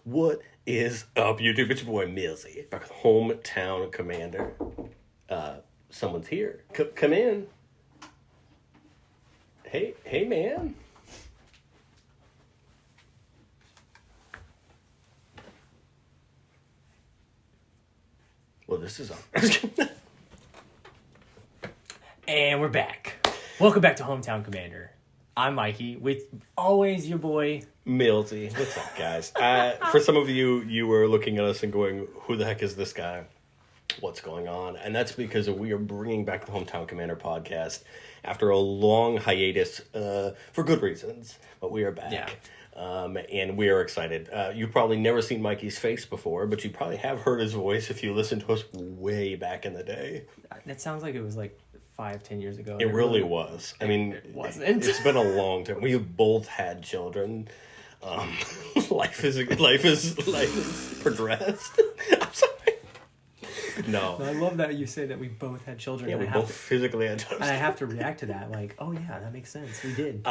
What is up, YouTube? It's your boy Milzy, back with Hometown Commander. Someone's here. Come in. Hey, man. Well, this is on. And we're back. Welcome back to Hometown Commander. I'm Mikey, with always your boy Milty. What's up, guys? For some of you, you were looking at us and going, who the heck is this guy? What's going on? And that's because we are bringing back the Hometown Commander podcast after a long hiatus for good reasons. But we are back. Yeah. And we are excited. You've probably never seen Mikey's face before, but you probably have heard his voice if you listened to us way back in the day. That sounds like it was like 5-10 years ago. It really was. I mean, it wasn't. It's been a long time. We both had children. Life is progressed. I'm sorry. No. I love that you say that we both had children. Yeah, we both physically had children. And I have to react to that like, oh yeah, that makes sense. We did.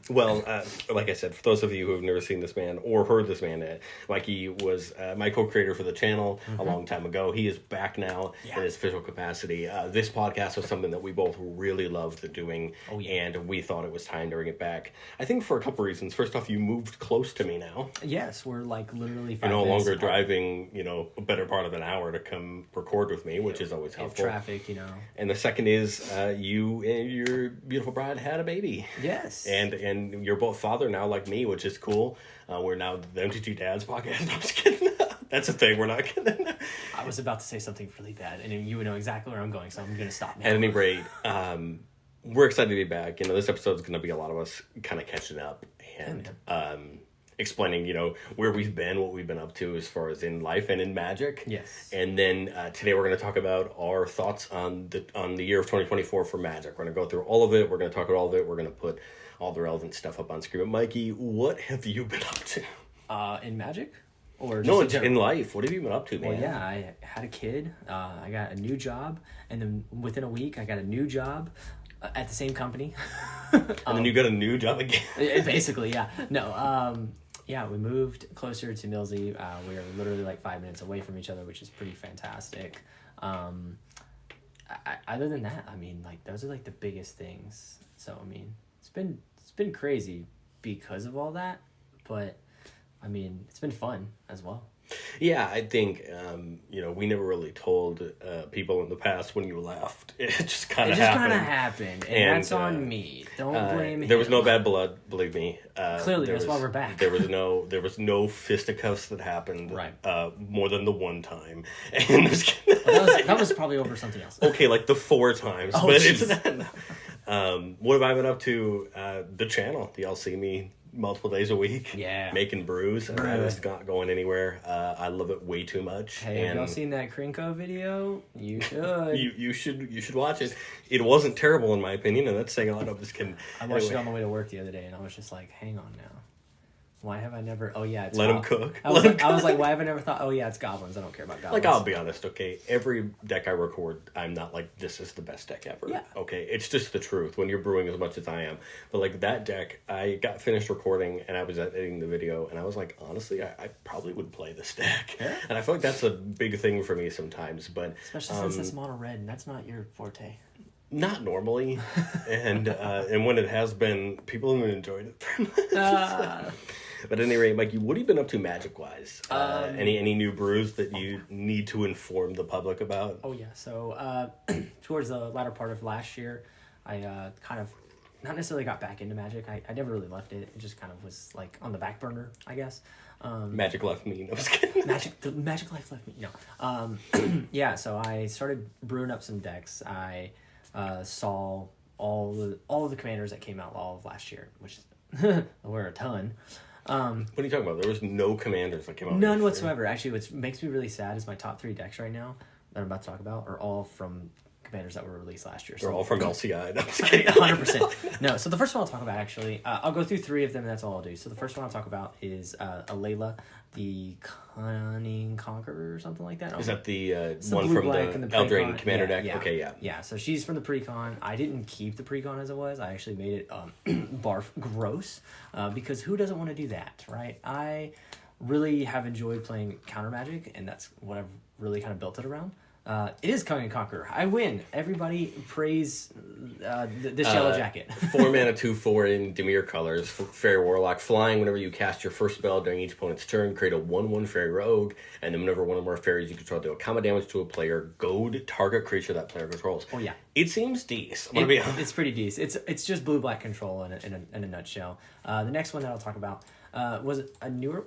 Well, like I said, for those of you who have never seen this man or heard this man, Mikey was my co-creator for the channel a long time ago. He is back now in his official capacity. This podcast was something that we both really loved doing, and we thought it was time to bring it back. I think for a couple reasons. First off, you moved close to me now. Yes, we're like literally 5 You're no minutes longer apart. driving, a better part of an hour to come record with me, which is always helpful. Traffic, And the second is you and your beautiful bride had a baby. Yes. And you're both father now, like me, which is cool. We're now the MTG Dads podcast. No, I'm just kidding. That's a thing. We're not kidding. I was about to say something really bad, and you would know exactly where I'm going, so I'm going to stop now. At any rate, we're excited to be back. This episode is going to be a lot of us kind of catching up and explaining, where we've been, what we've been up to as far as in life and in Magic. Yes. And then today we're going to talk about our thoughts on the year of 2024 for Magic. We're going to go through all of it. We're going to talk about all of it. We're going to put all the relevant stuff up on screen. But Mikey, what have you been up to? In Magic? Or No, just in life. What have you been up to, man? Well, yeah, I had a kid. I got a new job, and then within a week, I got a new job at the same company. And then you got a new job again. Basically, yeah. No, we moved closer to Millsy. We are literally like 5 minutes away from each other, which is pretty fantastic. Other than that, I mean, like those are like the biggest things. So I mean, it's been crazy because of all that, but I mean, it's been fun as well. Yeah, I think, we never really told people in the past when you left. It just kind of happened. And that's on me. Don't blame him. There was no bad blood, believe me. Clearly, that's why we're back. There was no fisticuffs that happened. Right. More than the one time. And that was probably over something else. Okay, like the 4 times. Oh, but geez. it's what have I been up to? The channel. Y'all see me multiple days a week, making brews. It's not going anywhere. I love it way too much. Hey, have y'all seen that Krinko video? You should. you should watch it. It wasn't terrible in my opinion, and that's saying a lot. I'm just kidding. I watched it on the way to work the other day, and I was just like, hang on now. Why have I never... Oh, yeah, it's... Let him cook. I was like, why have I never thought... Oh, yeah, it's goblins. I don't care about goblins. Like, I'll be honest, okay? Every deck I record, I'm not like, this is the best deck ever. Yeah. Okay? It's just the truth when you're brewing as much as I am. But, like, that deck, I got finished recording, and I was editing the video, and I was like, honestly, I probably would play this deck. Yeah. And I feel like that's a big thing for me sometimes, but... Especially since it's mono red, and that's not your forte. Not normally. and when it has been, people haven't enjoyed it very much. But at any rate, Mikey, what have you been up to magic-wise? Any new brews that you need to inform the public about? Oh, yeah. So towards the latter part of last year, I kind of not necessarily got back into Magic. I never really left it. It just kind of was like on the back burner, I guess. Magic left me. No, I was kidding. The Magic life left me. No. Yeah, so I started brewing up some decks. I saw all of the commanders that came out all of last year, which were a ton. What are you talking about? There was no commanders that came out. None whatsoever. Actually, what makes me really sad is my top 3 decks right now that I'm about to talk about are all from commanders that were released last year. They're all from LCI. No, I'm just kidding. 100%. No, so the first one I'll talk about, actually, I'll go through 3 of them, and that's all I'll do. So the first one I'll talk about is Alayla, the Cunning Conqueror or something like that. Is that the one blue, from black, the and the Eldraine Precon? Commander deck? Yeah. Okay, yeah. Yeah, so she's from the Precon. I didn't keep the Precon as it was. I actually made it barf gross because who doesn't want to do that, right? I really have enjoyed playing Counter Magic, and that's what I've really kind of built it around. It is Command and Conquer. I win. Everybody praise this yellow jacket. 4 mana, 2/4 in Dimir colors. Fairy Warlock. Flying whenever you cast your first spell during each opponent's turn. Create a 1/1 Fairy Rogue. And then whenever one or more fairies you control deal combat damage to a player, goad target creature that player controls. Oh, yeah. It seems decent. I'm gonna be honest. It's pretty decent. It's just blue-black control in a nutshell. The next one that I'll talk about was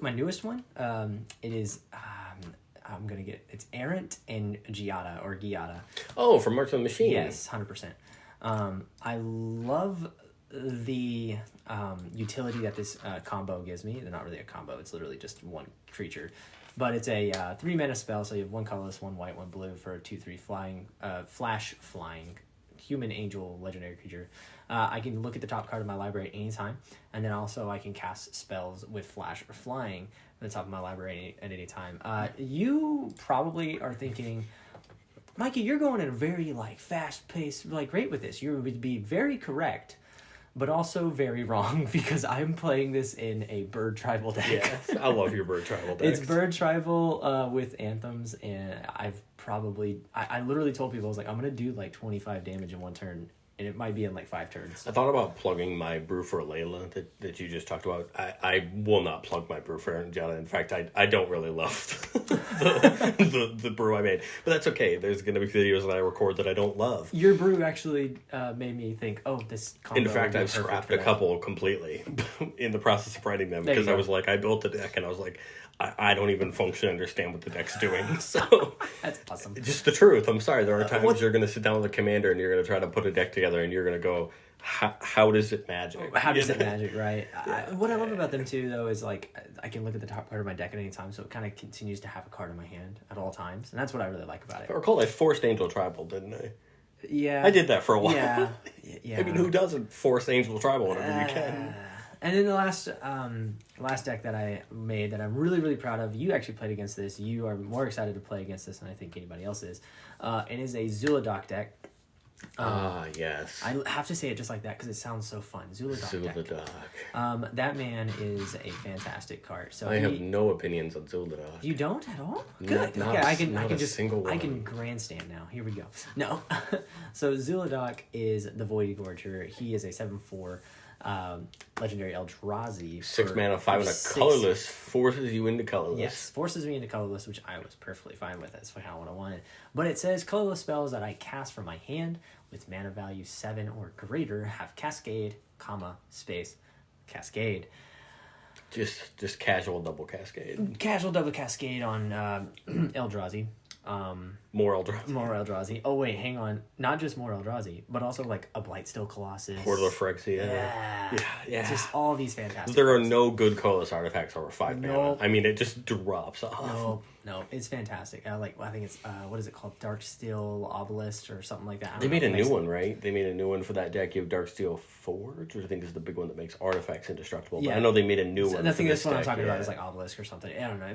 my newest one. It is... it's Errant and Giada. Oh, from Marks of the Machine. Yes, 100%. I love the utility that this combo gives me. They're not really a combo. It's literally just one creature. But it's a 3 mana spell, so you have 1 colorless, 1 white, 1 blue for a 2/3 flying, flash flying, human angel legendary creature. I can look at the top card of my library at any time, and then also I can cast spells with flash or flying at the top of my library at any time. You probably are thinking, Mikey, you're going at a very fast pace, rate with this. You would be very correct, but also very wrong, because I'm playing this in a bird tribal deck. Yes, I love your bird tribal decks. It's bird tribal with anthems, and I literally told people, I was like, I'm going to do 25 damage in one turn, and it might be in 5 turns. I thought about plugging my brew for Layla that you just talked about. I will not plug my brew for Angela. In fact, I don't really love the brew I made. But that's okay. There's going to be videos that I record that I don't love. Your brew actually made me think, this combo. In fact, I've scrapped a couple completely in the process of writing them, because I was I built the deck and I was like, I don't even functionally understand what the deck's doing. So that's awesome. Just the truth. I'm sorry. There are times you're going to sit down with a commander and you're going to try to put a deck together and you're going to go, how does it magic? How does it magic, right? What I love about them too, though, is I can look at the top card of my deck at any time, so it kind of continues to have a card in my hand at all times, and that's what I really like about it. If I recall, I forced Angel Tribal, didn't I? Yeah. I did that for a while. Yeah. I mean, who doesn't force Angel Tribal whenever you can? And then the last deck that I made that I'm really, really proud of, you actually played against this. You are more excited to play against this than I think anybody else is. It is a Zuladoc deck. Yes. I have to say it just like that because it sounds so fun. Zuladoc deck. That man is a fantastic card. So I have no opinions on Zuladoc. You don't at all? Good. I can grandstand now. Here we go. No. So Zuladoc is the Void Gorger. He is a 7/4 legendary Eldrazi. 6 mana, 5 and a colorless, forces you into colorless. Yes, forces me into colorless, which I was perfectly fine with. That's kind of what I wanted. But it says colorless spells that I cast from my hand with mana value 7 or greater have Cascade, space, Cascade. Just casual double Cascade. Casual double Cascade on Eldrazi. More Eldrazi. More Eldrazi. Oh wait, hang on. Not just more Eldrazi, but also a Blightsteel Colossus. Portal of Phyrexia. Yeah. Just all these fantastic. There are no good colorless artifacts over 5 mana. I mean, it just drops off. No, it's fantastic. I think it's what is it called? Darksteel Obelisk or something like that. They made a new one, right? They made a new one for that deck. You have Darksteel Forge, which I think is the big one that makes artifacts indestructible. But I know they made a new one. I think that's what I'm talking about. Is Obelisk or something. I don't know.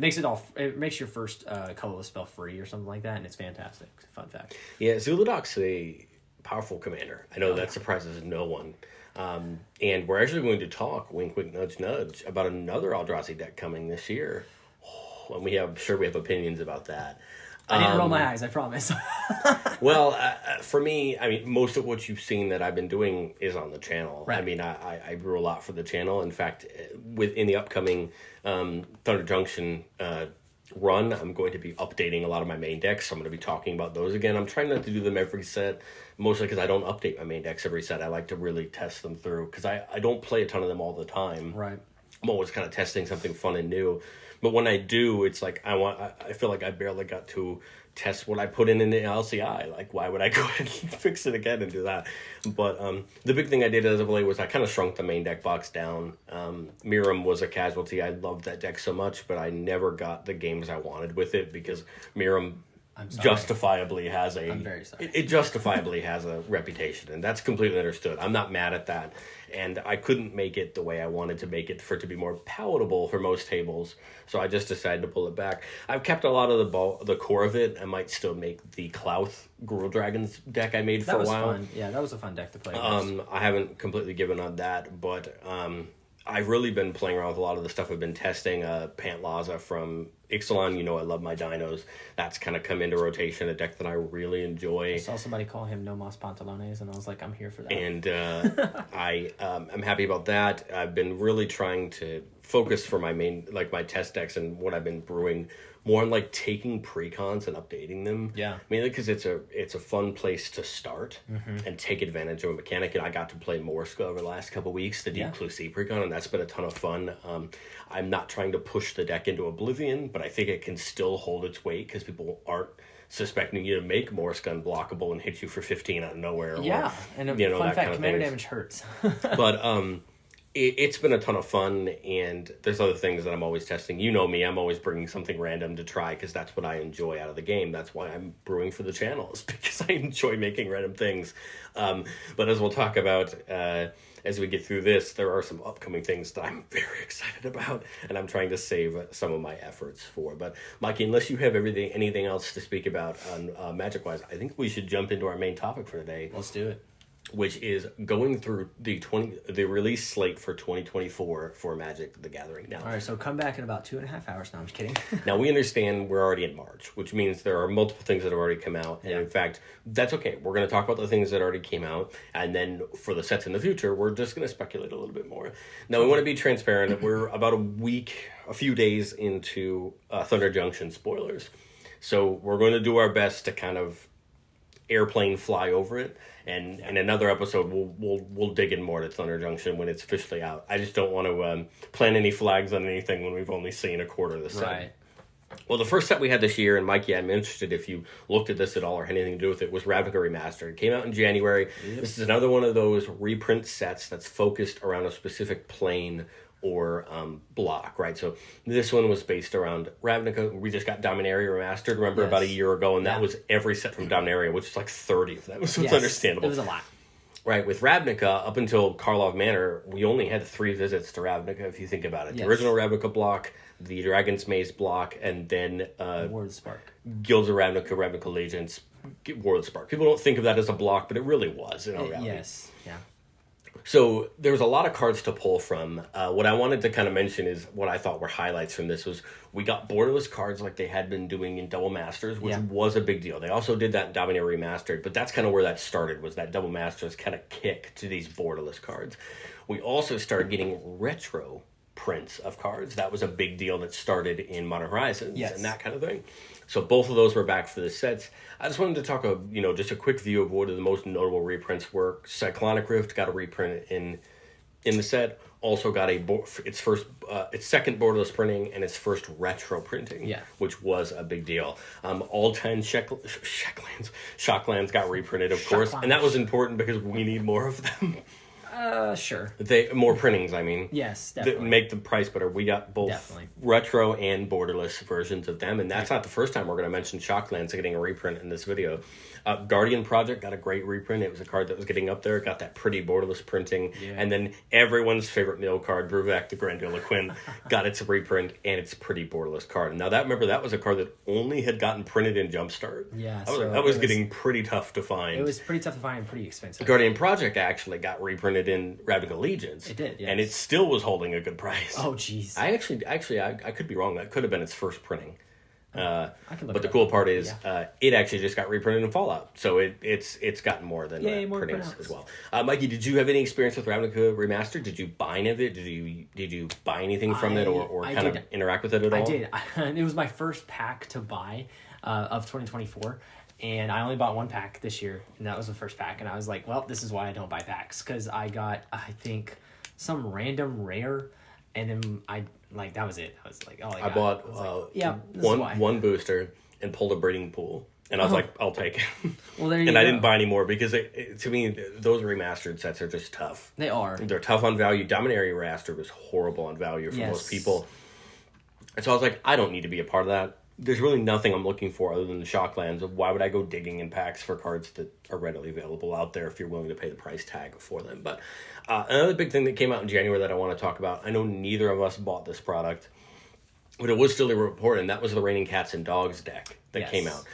It makes your first colorless spell free or something like that, and it's fantastic. Fun fact. Yeah, Zuludoc's a powerful commander. I know that surprises no one. And we're actually going to talk, wink, wink, nudge, nudge, about another Eldrazi deck coming this year. And we have opinions about that. I didn't roll my eyes, I promise. Well, for me, I mean, most of what you've seen that I've been doing is on the channel. Right. I mean, I brew a lot for the channel. In fact, in the upcoming Thunder Junction run, I'm going to be updating a lot of my main decks. So I'm going to be talking about those again. I'm trying not to do them every set, mostly because I don't update my main decks every set. I like to really test them through because I don't play a ton of them all the time. Right. I'm always kind of testing something fun and new. But when I do, it's I feel like I barely got to test what I put in the LCI. Why would I go ahead and fix it again and do that? But the big thing I did as of late was I kind of shrunk the main deck box down. Miram was a casualty. I loved that deck so much, but I never got the games I wanted with it because Miram justifiably has a... I'm very sorry. It justifiably has a reputation, and that's completely understood. I'm not mad at that. And I couldn't make it the way I wanted to make it for it to be more palatable for most tables, so I just decided to pull it back. I've kept a lot of the core of it. I might still make the Klauth Gruul Dragons deck I made for a while. Fun. Yeah, that was a fun deck to play. I haven't completely given on that, but I've really been playing around with a lot of the stuff I've been testing. Pantlaza from Ixalan, I love my dinos. That's kind of come into rotation, a deck that I really enjoy. I saw somebody call him No Mas Pantalones, and I was like, I'm here for that. And I'm happy about that. I've been really trying to focus for my main, like my test decks and what I've been brewing more on like taking precons and updating them. Yeah. Mainly because it's a fun place to start and take advantage of a mechanic. And I got to play Morska over the last couple of weeks, the Deep Blue Sea precon, and that's been a ton of fun. I'm not trying to push the deck into oblivion, but I think it can still hold its weight because people aren't suspecting you to make Morska unblockable and hit you for 15 out of nowhere. Yeah, and fun fact, commander damage hurts. But it's been a ton of fun, and there's other things that I'm always testing. You know me, I'm always bringing something random to try because that's what I enjoy out of the game. That's why I'm brewing for the channel, is because I enjoy making random things. But as we'll talk about as we get through this, there are some upcoming things that I'm very excited about, and I'm trying to save some of my efforts for. But Mikey, unless you have anything else to speak about on Magic-wise, I think we should jump into our main topic for today. Let's do it. Which is going through the release slate for 2024 for Magic the Gathering. Now, all right, so come back in about 2.5 hours. No, I'm just kidding. Now, we understand we're already in March, which means there are multiple things that have already come out. And in fact, that's okay. We're going to talk about the things that already came out. And then for the sets in the future, we're just going to speculate a little bit more. Now, we want to be transparent. We're about a few days into Thunder Junction spoilers. So we're going to do our best to kind of airplane fly over it. And in another episode, we'll dig in more to Thunder Junction when it's officially out. I just don't want to plant any flags on anything when we've only seen a quarter of the set. Right. Well, the first set we had this year, and Mikey, I'm interested if you looked at this at all or had anything to do with it, was Ravnica Remastered. It came out in January. Yep. This is another one of those reprint sets that's focused around a specific plane or block, right? So this one was based around Ravnica. We just got Dominaria Remastered, remember, about a year ago, and that was every set from Dominaria, which is like 30 of them, so it's understandable. It was a lot. Right, with Ravnica, up until Karlov Manor, we only had 3 visits to Ravnica, if you think about it. The original Ravnica block, the Dragon's Maze block, and then War of the Spark. Guilds of Ravnica, Ravnica Legions, War of the Spark. People don't think of that as a block, but it really was in all reality. Yes, yeah. So there was a lot of cards to pull from. What I wanted to kind of mention is what I thought were highlights from this was we got borderless cards like they had been doing in Double Masters, which was a big deal. They also did that in Dominaria Remastered, but that's kind of where that started, was that Double Masters kind of kick to these borderless cards. We also started getting retro prints of cards. That was a big deal that started in Modern Horizons and that kind of thing. So both of those were back for the sets. I just wanted to talk, just a quick view of what are the most notable reprints were. Cyclonic Rift got a reprint in the set. Also got its second borderless printing and its first retro printing, which was a big deal. All 10 Shocklands got reprinted, of course, and that was important because we need more of them. Sure. More printings, I mean. Yes, definitely. That make the price better. We got both retro and borderless versions of them, and that's not the first time we're going to mention Shocklands getting a reprint in this video. Guardian Project got a great reprint. It was a card that was getting up there. It got that pretty borderless printing. Yeah. And then everyone's favorite mill card, Bruvak the Grandiloquent, got its reprint and its pretty borderless card. Now, that was a card that only had gotten printed in Jumpstart. Yeah, that was getting pretty tough to find. It was pretty tough to find and pretty expensive. Guardian Project actually got reprinted in Ravnica Legions. It did, yes. And it still was holding a good price. Oh, jeez. I could be wrong. That could have been its first printing. But the up. cool part is it actually just got reprinted in Fallout, so it's gotten more than more printings printouts as well. Mikey, did you have any experience with Ravnica Remastered? Did you buy any of it? Did you buy anything from it or kind of interact with it at all? I did. It was my first pack to buy of 2024. And I only bought 1 pack this year, and that was the first pack. And I was like, well, this is why I don't buy packs, because I got, I think, some random rare, and then that was it. I was like, oh, I bought one booster and pulled a breeding pool. And I was like, I'll take it. Well, there you go. And I didn't buy any more because, to me, those remastered sets are just tough. They are. They're tough on value. Dominaria Remastered was horrible on value for most people. And so I was like, I don't need to be a part of that. There's really nothing I'm looking for other than the Shocklands. Why would I go digging in packs for cards that are readily available out there if you're willing to pay the price tag for them? But another big thing that came out in January that I want to talk about, I know neither of us bought this product, but it was still a report, and that was the Raining Cats and Dogs deck that came out.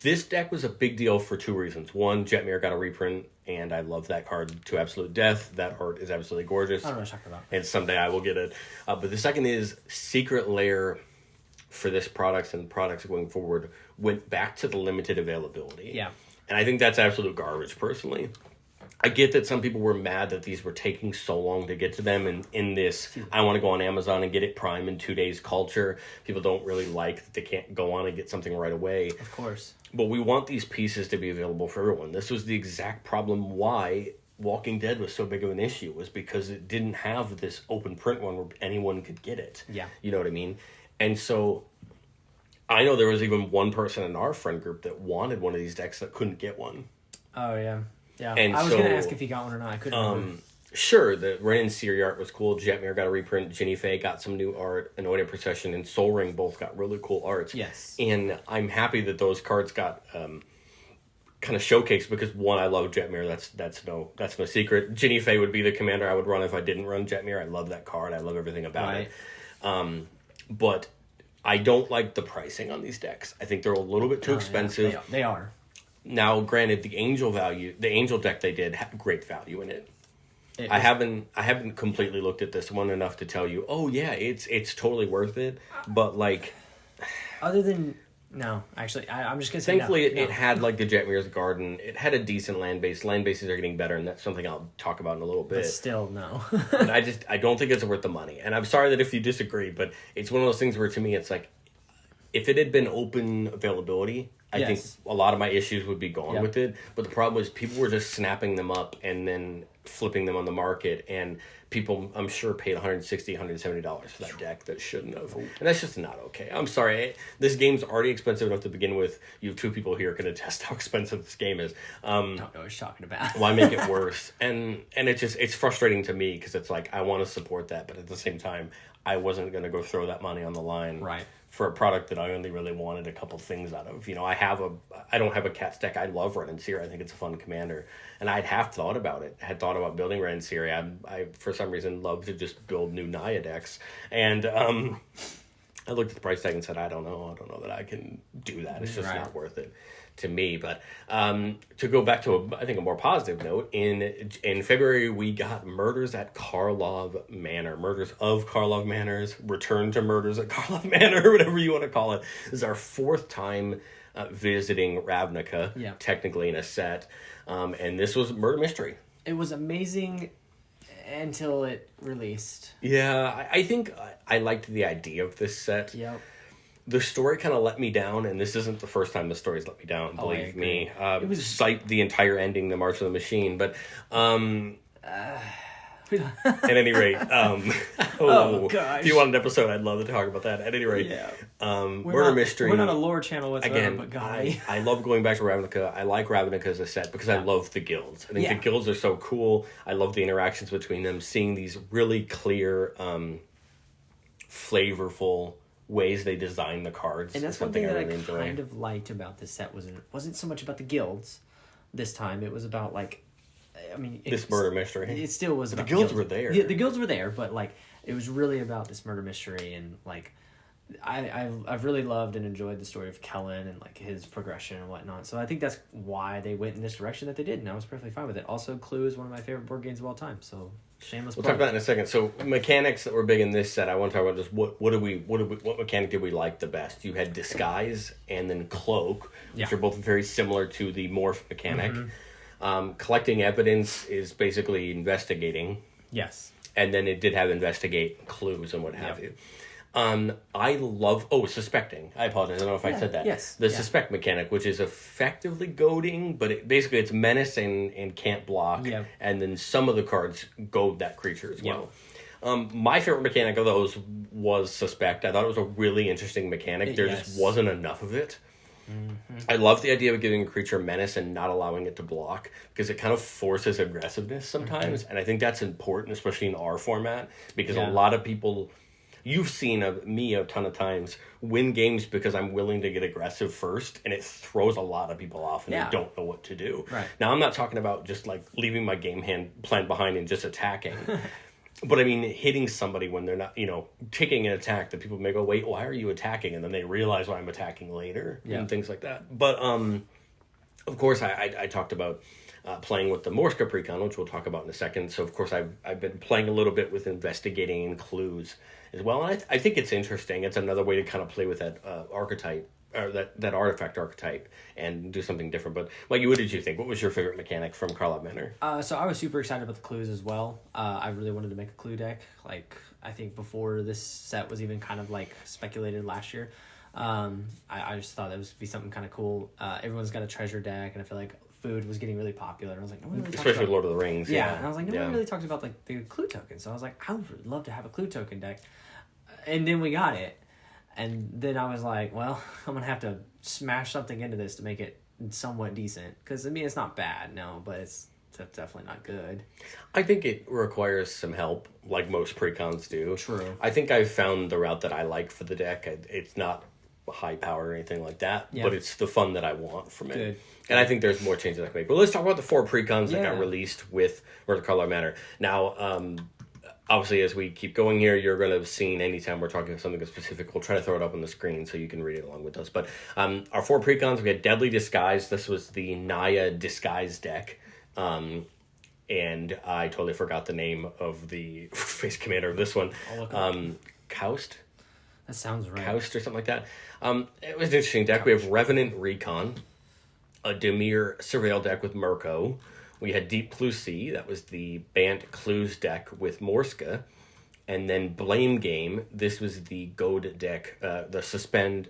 This deck was a big deal for two reasons. One, Jetmir got a reprint, and I love that card to absolute death. That art is absolutely gorgeous. I don't know what you're talking about. And someday I will get it. But the second is Secret Lair for this product and products going forward went back to the limited availability. Yeah. And I think that's absolute garbage, personally. I get that some people were mad that these were taking so long to get to them, and in this, I want to go on Amazon and get it Prime in 2 days culture. People don't really like that they can't go on and get something right away. Of course. But we want these pieces to be available for everyone. This was the exact problem why Walking Dead was so big of an issue, was because it didn't have this open print one where anyone could get it. Yeah. You know what I mean? And so I know there was even one person in our friend group that wanted one of these decks that couldn't get one. Oh, yeah. Yeah, and I was going to ask if he got one or not. I couldn't remember. Sure, the Ren and Siri art was cool. Jetmir got a reprint. Ginny Faye got some new art. Anointed Procession and Soul Ring both got really cool arts. Yes. And I'm happy that those cards got kind of showcased because, one, I love Jetmir. That's no secret. Ginny Faye would be the commander I would run if I didn't run Jetmir. I love that card. I love everything about it. But I don't like the pricing on these decks. I think they're a little bit too expensive. Yeah, they are. Now, granted, the Angel deck they did had great value in it. I haven't completely looked at this one enough to tell you, oh yeah, it's totally worth it. But like, other than no, actually, I'm just gonna say. Thankfully, no. it had like the Jetmir's Garden. It had a decent land base. Land bases are getting better, and that's something I'll talk about in a little bit. But still, no. And I don't think it's worth the money. And I'm sorry that if you disagree, but it's one of those things where to me it's like, if it had been open availability, I think a lot of my issues would be gone with it. But the problem was people were just snapping them up and then flipping them on the market. And people, I'm sure, paid $160, $170 for that deck that shouldn't have. And that's just not okay. I'm sorry. This game's already expensive enough to begin with. You have two people here can attest how expensive this game is. Don't know what you're talking about. Why make it worse? And it's frustrating to me because it's like, I want to support that. But at the same time, I wasn't going to go throw that money on the line. Right. For a product that I only really wanted a couple things out of. You know, I don't have a Cats deck. I love Ren and Siri. I think it's a fun commander. And I'd have thought about it. I had thought about building Ren and Siri. I for some reason, love to just build new Naya decks. And I looked at the price tag and said, I don't know that I can do that. It's just not worth it to me. But to go back to I think a more positive note, in February we got Murders at Karlov Manor, Murders of Karlov Manors, Return to Murders at Karlov Manor, whatever you want to call it. This is our fourth time visiting Ravnica, technically in a set, and this was Murder Mystery. It was amazing until it released. Yeah, I think I liked the idea of this set. Yep. The story kind of let me down, and this isn't the first time the story's let me down, believe me. It was cite the entire ending, The March of the Machine, but at any rate, gosh. if you want an episode, I'd love to talk about that. At any rate, Murder Mystery. We're not a lore channel whatsoever, Again, but golly. I love going back to Ravnica. I like Ravnica as a set because I love the guilds. I think the guilds are so cool. I love the interactions between them, seeing these really clear, flavorful ways they design the cards. And that's one thing that I kind of liked about this set. Wasn't so much about the guilds this time. It was about this murder mystery. It still was about the guilds were there. The guilds were there, but it was really about this murder mystery, and I've really loved and enjoyed the story of Kellen and his progression and whatnot. So I think that's why they went in this direction that they did, and I was perfectly fine with it. Also, Clue is one of my favorite board games of all time. So shameless. We'll talk about that in a second. So mechanics that were big in this set. I want to talk about just what mechanic did we like the best? You had Disguise and then Cloak, which are both very similar to the Morph mechanic. Mm-hmm. Collecting evidence is basically investigating. Yes. And then it did have investigate, clues, and what have you. I love... suspecting. I apologize. I don't know if I said that. Yes. The suspect mechanic, which is effectively goading, but basically it's menace and can't block. Yeah. And then some of the cards goad that creature as well. My favorite mechanic of those was suspect. I thought it was a really interesting mechanic. There just wasn't enough of it. Mm-hmm. I love the idea of giving a creature menace and not allowing it to block, because it kind of forces aggressiveness sometimes. Mm-hmm. And I think that's important, especially in our format, because a lot of people... You've seen me a ton of times win games because I'm willing to get aggressive first, and it throws a lot of people off, and they don't know what to do. Right. Now, I'm not talking about just leaving my game plan behind and just attacking. But I mean, hitting somebody when they're not, taking an attack that people may go, wait, why are you attacking? And then they realize why I'm attacking later and things like that. But, of course, I talked about playing with the Morska Precon, which we'll talk about in a second. So, of course, I've been playing a little bit with investigating and clues as well. And I think it's interesting. It's another way to kind of play with that archetype, or that artifact archetype, and do something different. But Mikey, what did you think? What was your favorite mechanic from Carlisle Manor? So I was super excited about the clues as well. I really wanted to make a clue deck. Like, I think before this set was even kind of like speculated last year. I just thought that would be something kind of cool. Everyone's got a treasure deck, and I feel like food was getting really popular. And I was like, nobody really especially about... Lord of the Rings. Yeah, and I was like, nobody really talked about like the clue token. So I was like, I would love to have a clue token deck. And then we got it. And then I was like, well, I'm going to have to smash something into this to make it somewhat decent. Because, I mean, it's not bad, no, but it's definitely not good. I think it requires some help, like most precons do. True. I think I've found the route that I like for the deck. It's not high power or anything like that, but it's the fun that I want from it. Good. And I think there's more changes I can make. But let's talk about the 4 precons that got released with Carlisle Manor. Now, obviously, as we keep going here, you're going to have seen anytime we're talking something specific, we'll try to throw it up on the screen so you can read it along with us. But our 4 precons, we had Deadly Disguise. This was the Naya Disguise deck. And I totally forgot the name of the face commander of this one. Koust? That sounds right. Koust or something like that. It was an interesting deck. We have Revenant Recon, a Demir Surveil deck with Mirko. We had Deep Blue Sea, that was the Bant Clues deck with Morska. And then Blame Game, this was the Goad deck, the Suspect/Goad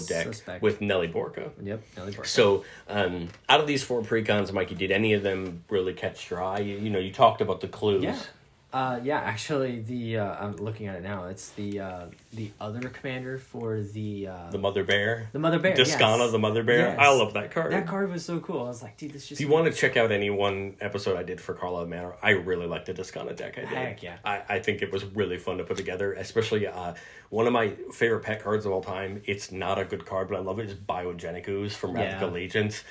deck with Nelly Borka. Yep, Nelly Borka. So, out of these 4 precons, Mikey, did any of them really catch your eye? You talked about the clues. Yeah. Actually, I'm looking at it now. It's the other commander for the Mother Bear. The Mother Bear. Descana, yes. the Mother Bear. Yes. I love that card. That card was so cool. I was like, dude, this just. If you want to check out any one episode I did for Carlisle Manor, I really liked the Descana deck. I did. Heck yeah. I think it was really fun to put together, especially one of my favorite pet cards of all time. It's not a good card, but I love it. Is Biogenic Ooze from Ravnica Allegiance.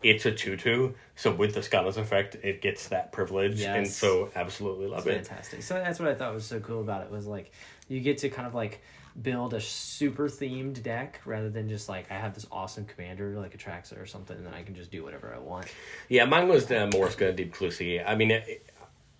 It's a 2/2, so with the Descana's effect, it gets that privilege, and so absolutely love it. Fantastic. So that's what I thought was so cool about it, was like, you get to kind of like build a super themed deck rather than just like, I have this awesome commander like a Traxa or something, and then I can just do whatever I want. Yeah, mine was Morska Deep Blue Sea. I mean,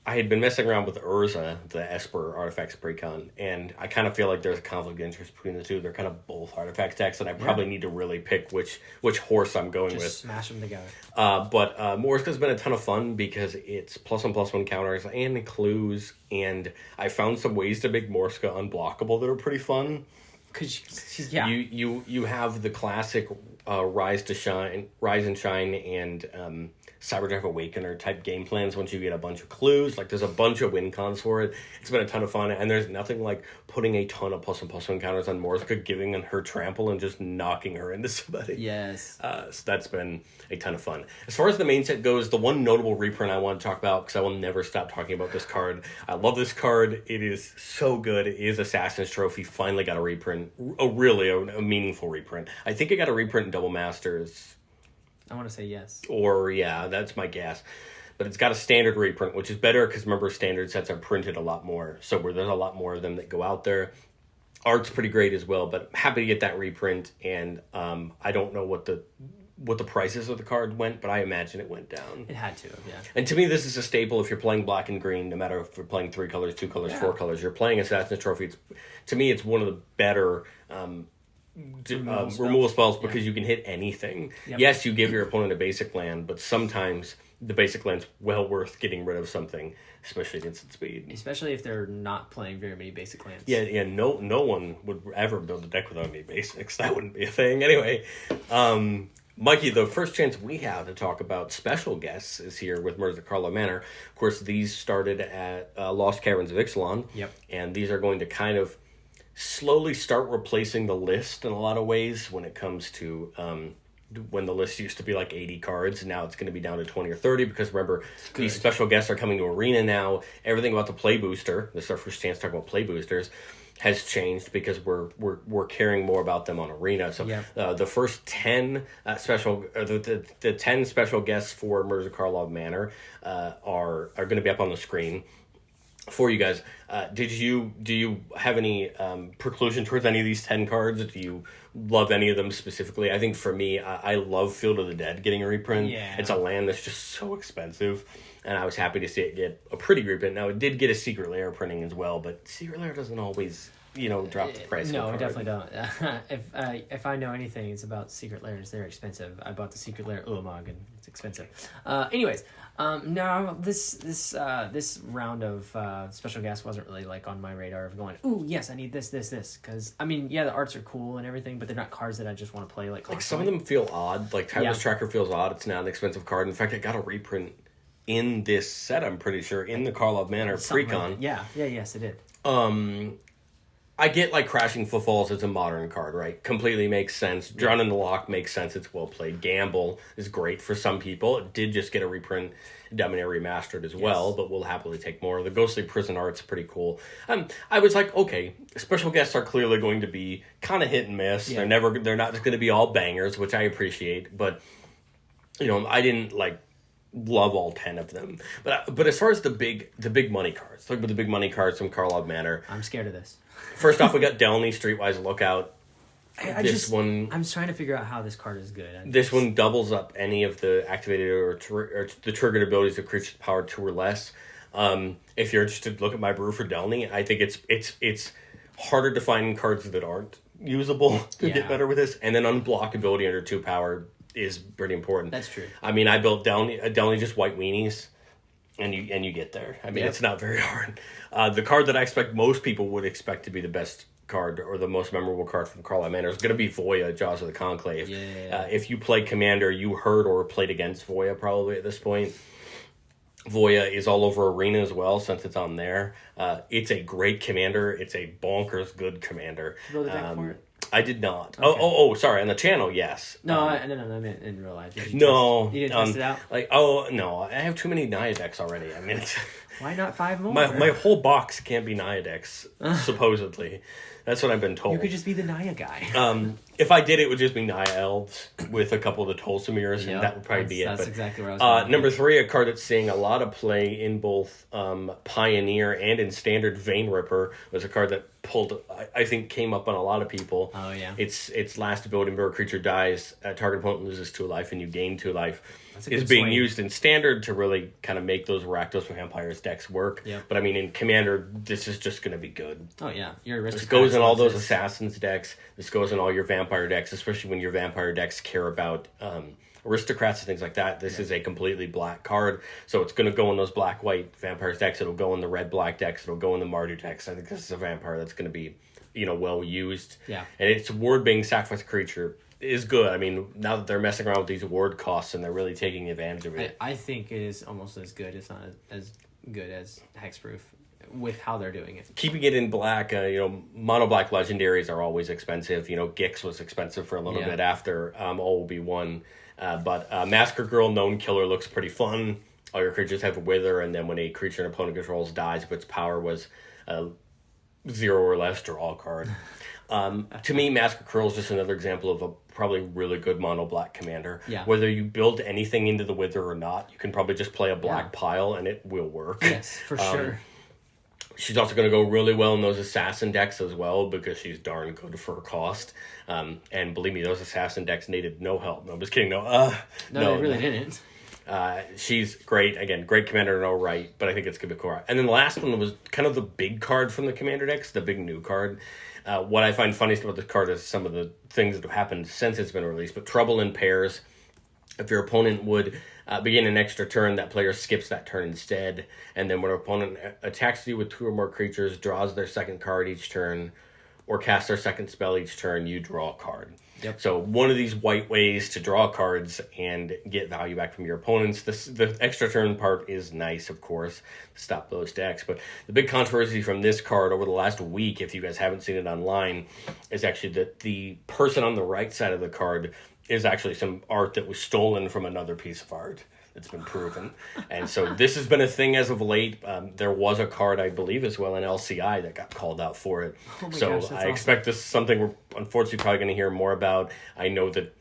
I had been messing around with Urza, the Esper Artifacts Precon, and I kind of feel like there's a conflict of interest between the two. They're kind of both artifacts decks, and I probably need to really pick which horse I'm going with. Just smash them together. But Morska's been a ton of fun because it's +1/+1 counters and clues, and I found some ways to make Morska unblockable that are pretty fun. Because you have the classic Rise and Shine, and Cyberdrive Awakener type game plans once you get a bunch of clues. Like, there's a bunch of win cons for it. It's been a ton of fun, and there's nothing like putting a ton of +1/+1 counters on Morska, giving her trample, and just knocking her into somebody. Yes. So that's been a ton of fun. As far as the main set goes, the one notable reprint I want to talk about, because I will never stop talking about this card. I love this card. It is so good. It is Assassin's Trophy. Finally got a reprint. A meaningful reprint. I think it got a reprint in Double Masters. I want to say yes. Or, yeah, that's my guess. But it's got a standard reprint, which is better because, remember, standard sets are printed a lot more. So there's a lot more of them that go out there. Art's pretty great as well, but happy to get that reprint. And I don't know what the prices of the card went, but I imagine it went down. It had to, yeah. And to me, this is a staple if you're playing black and green, no matter if you're playing 3 colors, 2 colors, 4 colors. You're playing Assassin's Trophy. To me, it's one of the better removal spells because you can hit anything. Yep. Yes, you give your opponent a basic land, but sometimes the basic land's well worth getting rid of something, especially against its speed. Especially if they're not playing very many basic lands. Yeah. No one would ever build a deck without any basics. That wouldn't be a thing. Anyway, Mikey, the first chance we have to talk about special guests is here with Murder at Carlisle Manor. Of course, these started at Lost Caverns of Ixalan. Yep. And these are going to kind of slowly start replacing the list in a lot of ways when it comes to when the list used to be like 80 cards. Now it's going to be down to 20 or 30 because, remember, these special guests are coming to Arena now. Everything about the play booster. This is our first chance to talk about play boosters. has changed because we're caring more about them on Arena. So the first 10 the 10 special guests for Murders of Karlov Manor are going to be up on the screen for you guys. Do you have any preclusion towards any of these 10 cards? Do you love any of them specifically? I think for me, I love Field of the Dead getting a reprint. Yeah. It's a land that's just so expensive, and I was happy to see it get a pretty reprint. Now, it did get a Secret Lair printing as well, but Secret Lair doesn't always, drop the price. No, I definitely don't. If I know anything, it's about Secret Lairs. They're expensive. I bought the Secret Lair Ulamog, and it's expensive. Anyways, no, this round of special guests wasn't really like on my radar of going, ooh, yes, I need this, because I mean, yeah, the arts are cool and everything, but they're not cards that I just want to play like some of them feel odd. Like Timeless Tracker feels odd. It's not an expensive card. In fact, I got a reprint in this set, I'm pretty sure, in the Karlov Manor Precon. Yes, it did. I get like Crashing Footfalls as a modern card, right? Completely makes sense. Drawn in the Lock makes sense. It's well played. Gamble is great for some people. It did just get a reprint, Dominator Remastered as well, but we'll happily take more. The Ghostly Prison Art's pretty cool. I was like, okay, special guests are clearly going to be kind of hit and miss. Yeah. They're not just going to be all bangers, which I appreciate, but I didn't like love all 10 of them. But as far as the big money cards, look at the big money cards from Karlov Manor. I'm scared of this. First off, we got Delny Streetwise Lookout. I'm trying to figure out how this card is good. This one doubles up any of the activated or the triggered abilities of creatures power 2 or less. If you're interested, look at my brew for Delny. I think it's harder to find cards that aren't usable to get better with this. And then unblockability under 2 power is pretty important. That's true. I mean, I built Delny just white weenies. And you get there. I mean, It's not very hard. The card that I expect most people would expect to be the best card or the most memorable card from Karlov Manor is going to be Voya, Jaws of the Conclave. Yeah. If you play Commander, you heard or played against Voya probably at this point. Voya is all over Arena as well, since it's on there. It's a great commander. It's a bonkers good commander. Did you build a deck for it? I did not. Okay. Sorry. On the channel, yes. No, I meant in real life. You didn't test it out? No. I have too many Naya decks already. I mean, why not 5 more? My whole box can't be Naya decks, supposedly. That's what I've been told. You could just be the Naya guy. If I did, it would just be Naya Elves with a couple of the Tolsamirs, and that would probably be it. That's exactly where I was going. Number 3, a card that's seeing a lot of play in both Pioneer and in Standard. Vein Ripper was a card that I think came up on a lot of people. Oh, yeah. Its last ability, whenever a creature dies, target opponent loses 2 life and you gain 2 life. Is being used in Standard to really kind of make those Rakdos Vampires decks work. Yep. But I mean, in Commander, this is just going to be good. Oh, yeah. This goes in all those Assassins decks. This goes in all your Vampire decks, especially when your Vampire decks care about Aristocrats and things like that. This is a completely black card, so it's going to go in those black-white Vampires decks. It'll go in the red-black decks. It'll go in the Mardu decks. I think this is a Vampire that's going to be, well used. Yeah. And its ward being sacrifice a creature is good. I mean, now that they're messing around with these ward costs and they're really taking advantage of it. I think it is almost as good, if not as good as Hexproof with how they're doing it. Keeping it in black, mono black legendaries are always expensive. Gix was expensive for a little bit after All Will Be One. But Massacre Girl, Known Killer looks pretty fun. All your creatures have a Wither, and then when a creature an opponent controls dies, if its power was 0 or less, draw a card. To me, Massacre Girl is just another example of a probably really good mono black commander. Yeah. Whether you build anything into the Wither or not, you can probably just play a black pile and it will work. Yes, for sure. She's also going to go really well in those assassin decks as well because she's darn good for her cost. And believe me, those assassin decks needed no help. No, I'm just kidding. No, they really didn't. She's great. Again, great commander, no right, but I think it's going to be cool. And then the last one was kind of the big card from the commander decks, the big new card. What I find funniest about this card is some of the things that have happened since it's been released. But Trouble in Pairs, if your opponent would begin an extra turn, that player skips that turn instead. And then when an opponent attacks you with 2 or more creatures, draws their second card each turn, or casts their second spell each turn, you draw a card. Yep. So one of these white ways to draw cards and get value back from your opponents. The extra turn part is nice, of course, to stop those decks. But the big controversy from this card over the last week, if you guys haven't seen it online, is actually that the person on the right side of the card is actually some art that was stolen from another piece of art. It's been proven. And so this has been a thing as of late. There was a card, I believe, as well in LCI that got called out for it. Oh my so gosh, I expect this is something we're unfortunately probably going to hear more about. I know that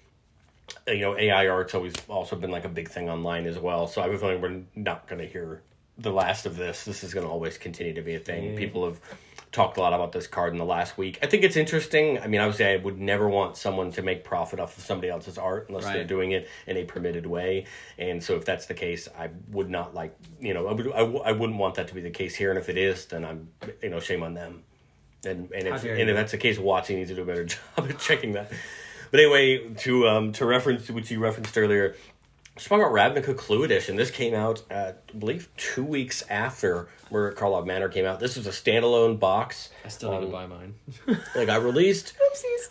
AI art's always also been like a big thing online as well. So I have a feeling we're not going to hear the last of this. This is going to always continue to be a thing. Yeah. People have talked a lot about this card in the last week. I think it's interesting. I mean, obviously, I would never want someone to make profit off of somebody else's art unless they're doing it in a permitted way. And so if that's the case, I would not like, I wouldn't want that to be the case here. And if it is, then I'm, shame on them. And if that's the case, WotC needs to do a better job at checking that. But anyway, to reference what you referenced earlier, let's talk about Ravnica Clue Edition. This came out, I believe, 2 weeks after Murder at Karlov Manor came out. This was a standalone box. I still need to buy mine. That got released.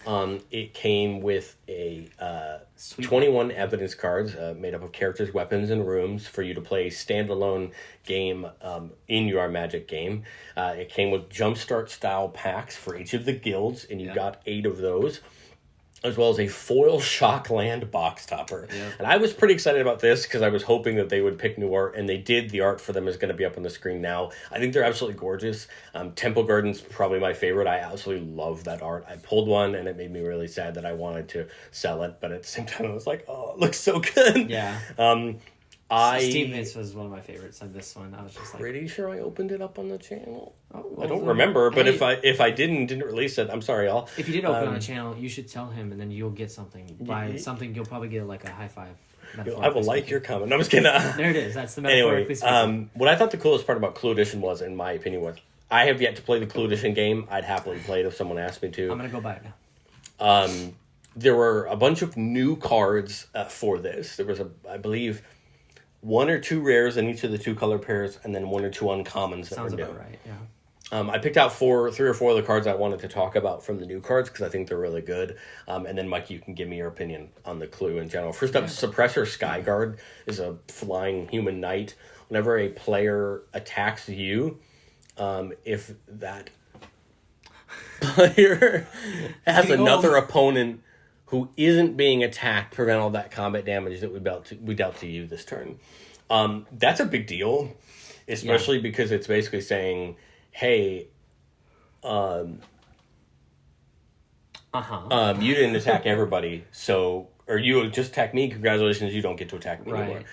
Oopsies. It came with a 21 evidence cards made up of characters, weapons, and rooms for you to play standalone game in your Magic game. It came with Jumpstart style packs for each of the guilds, and you got 8 of those, as well as a foil Shockland box topper. Yeah. And I was pretty excited about this because I was hoping that they would pick new art, and they did. The art for them is going to be up on the screen now. I think they're absolutely gorgeous. Temple Garden's probably my favorite. I absolutely love that art. I pulled one, and it made me really sad that I wanted to sell it, but at the same time, I was like, oh, it looks so good. Yeah. Steam Hits was one of my favorites on this one. I was just like, pretty sure I opened it up on the channel. Oh, well, I don't remember, but if I didn't release it, I'm sorry, y'all. If you did open it on the channel, you should tell him, and then you'll get something. By something, you'll probably get like a high five. I will like your comment. I'm just kidding. There it is. That's the metaphorically speaking. What I thought the coolest part about Clue Edition was, in my opinion, was I have yet to play the Clue Edition game. I'd happily play it if someone asked me to. I'm gonna go buy it now. There were a bunch of new cards for this. There was I believe, 1 or 2 rares in each of the 2 color pairs, and then 1 or 2 uncommons. Sounds about right, yeah. I picked out 3 or 4 of the cards I wanted to talk about from the new cards because I think they're really good. And then, Mikey, you can give me your opinion on the Clue in general. First up, Suppressor Skyguard is a flying human knight. Whenever a player attacks you, if that player has another opponent who isn't being attacked, prevent all that combat damage that we dealt to you this turn. That's a big deal, especially because it's basically saying, hey, you didn't attack everybody, or you just attacked me, congratulations, you don't get to attack me anymore.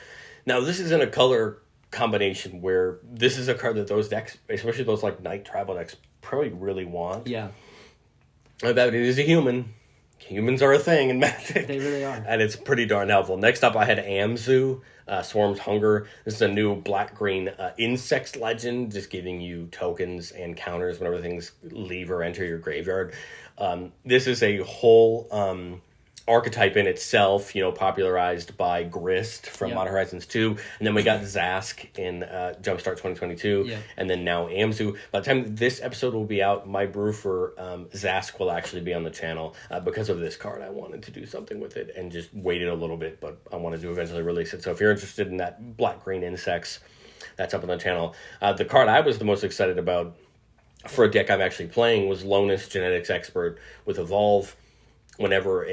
Now, this isn't a color combination where this is a card that those decks, especially those like Night Travel decks, probably really want. Yeah. But it is a human. Humans are a thing in Magic. They really are. And it's pretty darn helpful. Next up, I had Amzu, Swarm's Hunger. This is a new black-green insect legend, just giving you tokens and counters whenever things leave or enter your graveyard. This is a whole archetype in itself, popularized by Grist from Modern Horizons 2. And then we got Zask in Jumpstart 2022. Yeah. And then now Amzu. By the time this episode will be out, my brew for Zask will actually be on the channel. Because of this card, I wanted to do something with it and just waited a little bit, but I wanted to eventually release it. So if you're interested in that black-green insects, that's up on the channel. The card I was the most excited about for a deck I'm actually playing was Lonus, Genetics Expert with Evolve. Whenever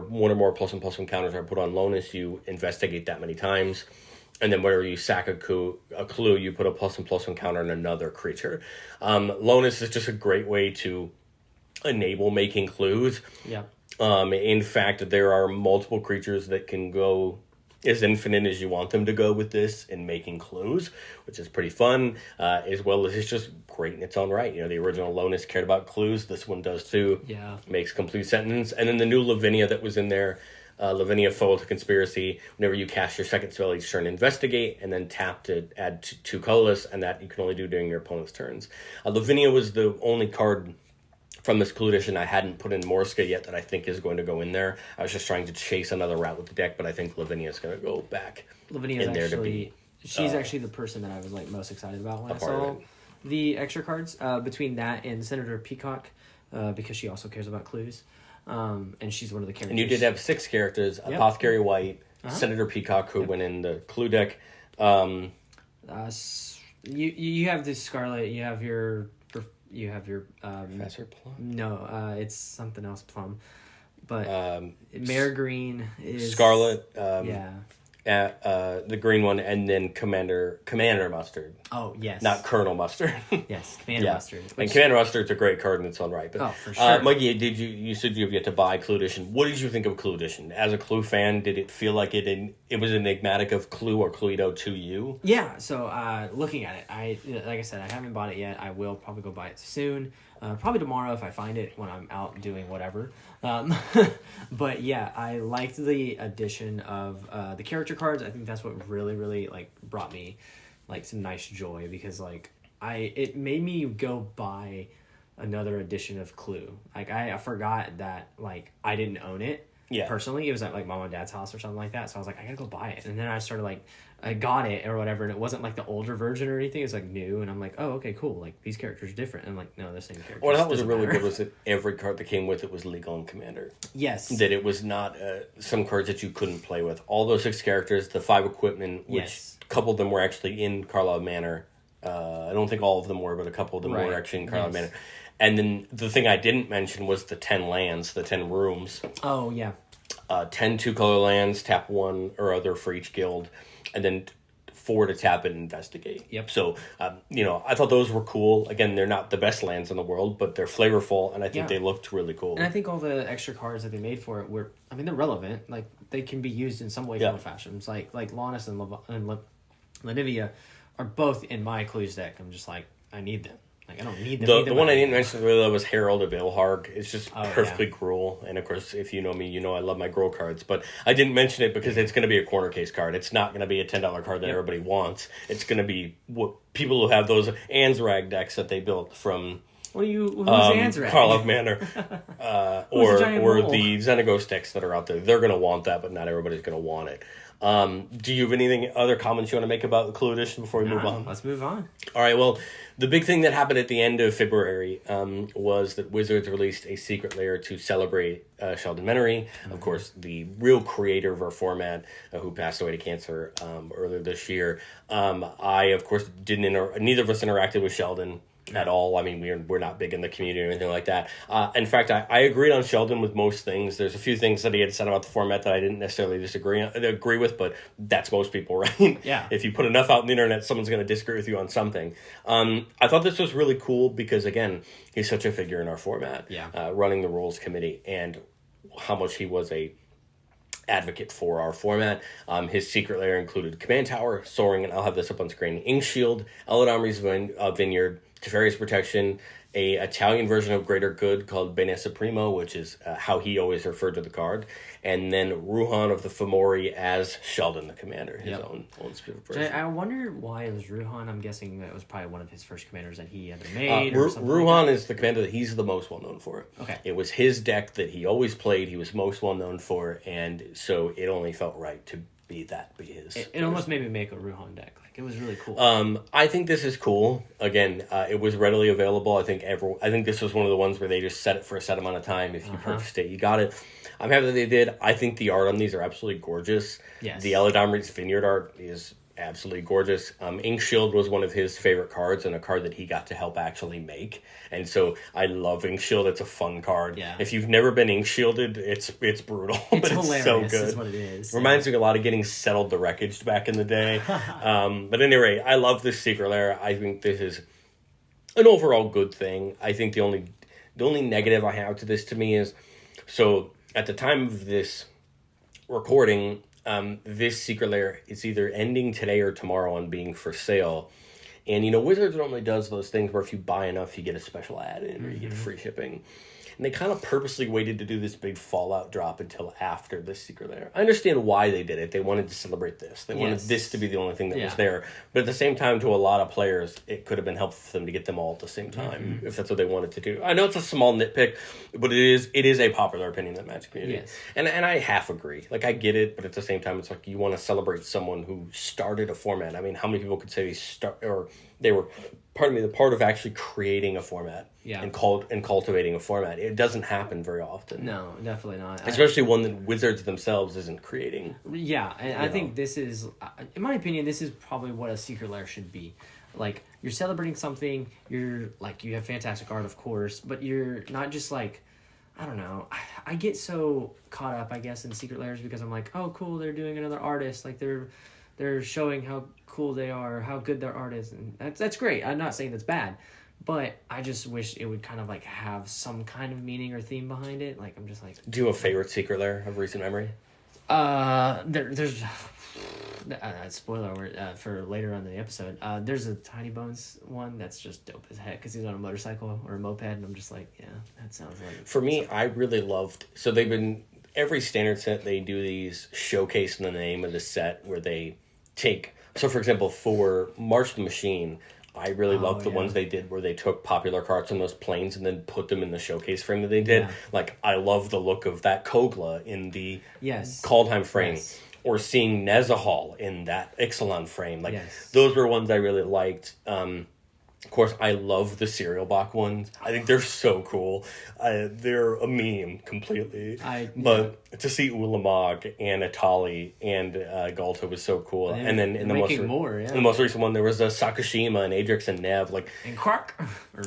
1 or more +1/+1 counters are put on Lonus, you investigate that many times. And then whenever you sack a clue, you put a +1/+1 counter on another creature. Lonus is just a great way to enable making clues. Yeah. In fact, there are multiple creatures that can go as infinite as you want them to go with this in making clues, which is pretty fun, as well as it's just great in its own right. The original Lonus cared about clues. This one does too. Yeah. Makes complete sentence. And then the new Lavinia that was in there, Lavinia Foil to Conspiracy. Whenever you cast your second spell each turn, investigate, and then tap to add 2 colorless, and that you can only do during your opponent's turns. Lavinia was the only card from this Clue Edition I hadn't put in Morska yet that I think is going to go in there. I was just trying to chase another route with the deck, but I think Lavinia is going to go back in there to be. She's actually the person that I was like most excited about when I saw the extra cards. Between that and Senator Peacock, because she also cares about clues, and she's one of the characters. And you did have 6 characters: Apothecary White, Senator Peacock, who went in the Clue deck. You have the Scarlet. You have your Professor Plum? No, it's something else Plum. But Mare Green is Scarlet. the green one, and then Commander Mustard. Oh, yes. Not Colonel Mustard. Yes, Commander Mustard. And Commander Mustard's a great card in its own right. But, for sure. Mikey, you said you've yet to buy Clue Edition. What did you think of Clue Edition? As a Clue fan, did it feel like it was enigmatic of Clue or Cluedo to you? Yeah, so looking at it, like I said, I haven't bought it yet. I will probably go buy it soon. Probably tomorrow if I find it when I'm out doing whatever. But yeah, I liked the addition of the character cards. I think that's what really, really like brought me like some nice joy, because like it made me go buy another edition of Clue. Like I forgot that like I didn't own it. Yeah. Personally, it was at like mom and dad's house or something like that. So I was like, I gotta go buy it. And then I started like, I got it or whatever, and it wasn't like the older version or anything. It's like new, and I'm like, oh, okay, cool. Like these characters are different. And I'm like, no, they're the same characters. What I thought was really good was that every card that came with it was legal in Commander. Yes. That it was not some cards that you couldn't play with. All those 6 characters, the 5 equipment, which a couple of them were actually in Carlisle Manor. I don't think all of them were, but a couple of them were actually in Carlisle Manor. And then the thing I didn't mention was the 10 lands, the 10 rooms. Oh, yeah. 10 2-color lands, tap 1 or other for each guild, and then 4 to tap and investigate. Yep. So, I thought those were cool. Again, they're not the best lands in the world, but they're flavorful, and I think they looked really cool. And I think all the extra cards that they made for it they're relevant. Like, they can be used in some way, form, or fashion. It's like Lannis and Lenivia are both in my Clues deck. I'm just like, I need them. Like, I don't need them. The one I didn't mention really was Herald of Ilharg. It's just perfectly Gruul. And, of course, if you know me, you know I love my Gruul cards. But I didn't mention it because it's going to be a corner case card. It's not going to be a $10 card that everybody wants. It's going to be what people who have those Ansrag decks that they built from... Who's Ansrag? Carlisle Manor. or the Xenagos decks that are out there. They're going to want that, but not everybody's going to want it. Do you have other comments you want to make about the Clue Edition before we move on? Let's move on. All right, well, the big thing that happened at the end of February was that Wizards released a secret layer to celebrate Sheldon Menery, of course, the real creator of our format, who passed away to cancer earlier this year. I, of course, neither of us interacted with Sheldon at all. I mean, we're not big in the community or anything like that. In fact, I agreed on Sheldon with most things. There's a few things that he had said about the format that I didn't necessarily agree with, but that's most people, right? Yeah. If you put enough out on the internet, someone's going to disagree with you on something. I thought this was really cool because, again, he's such a figure in our format, running the rules committee, and how much he was a advocate for our format. His secret layer included Command Tower, Soaring, and I'll have this up on screen, Ink Shield, Eladamri's Vineyard, Teferi's Protection, a Italian version of Greater Good called Bene Supremo, which is how he always referred to the card, and then Ruhan of the Fomori as Sheldon the Commander, his own specific version. I wonder why it was Ruhan. I'm guessing that was probably one of his first commanders that he ever made. Ruhan is the commander that he's the most well known for. Okay. It was his deck that he always played, he was most well known for, and so it only felt right to be his. It almost made me make a Ruhan deck. Like, it was really cool. I think this is cool. Again, it was readily available. I think this was one of the ones where they just set it for a set amount of time. If you purchased it, you got it. I'm happy that they did. I think the art on these are absolutely gorgeous. Yes. The Eladamri's Vineyard art is absolutely gorgeous. Ink Shield was one of his favorite cards, and a card that he got to help actually make. And so I love Ink Shield. It's a fun card. Yeah. If you've never been Ink Shielded, it's brutal. It's but hilarious. It's so good. Is what it is. Reminds me a lot of getting Settled the Wreckage back in the day. But anyway, I love this secret layer. I think this is an overall good thing. I think the only negative I have to this, to me, is so at the time of this recording, this secret layer is either ending today or tomorrow on being for sale. And, Wizards normally does those things where if you buy enough, you get a special add-in or you get free shipping. And they kind of purposely waited to do this big Fallout drop until after this secret layer. I understand why they did it. They wanted to celebrate this. They wanted this to be the only thing that was there. But at the same time, to a lot of players, it could have been helpful for them to get them all at the same time, if that's what they wanted to do. I know it's a small nitpick, but it is a popular opinion in the Magic community. Yes. And I half agree. Like, I get it, but at the same time, it's like you want to celebrate someone who started a format. I mean, how many people could say they were the part of actually creating a format and cultivating a format? It doesn't happen very often. No, definitely not. Especially one that Wizards themselves isn't creating. Yeah, and I think this is, in my opinion, this is probably what a secret lair should be. Like, you're celebrating something, you have fantastic art, of course, but you're not just like, I don't know. I get so caught up, I guess, in Secret Lairs because I'm like, oh, cool, they're doing another artist. Like, they're showing how cool they are, how good their art is. And that's great. I'm not saying that's bad. But I just wish it would kind of, like, have some kind of meaning or theme behind it. Like, I'm just like... Do you have a favorite Secret Lair of recent memory? There's... spoiler alert for later on in the episode. There's a Tiny Bones one that's just dope as heck because he's on a motorcycle or a moped, and I'm just like, yeah, that sounds like... For me, I really loved... So they've been... Every standard set, they do these showcase in the name of the set where they take... So, for example, for March the Machine... I really loved the ones they did where they took popular carts on those planes and then put them in the showcase frame that they did. Yeah. Like, I love the look of that Kogla in the Kaldheim frame. Yes. Or seeing Nezahal in that Ixalan frame. Like, those were ones I really liked. Of course, I love the cereal box ones. I think they're so cool. They're a meme completely. But to see Ulamog and Atali and Galta was so cool. And then in the most recent one, there was a Sakashima and Adrix and Nev. Like, and Quark.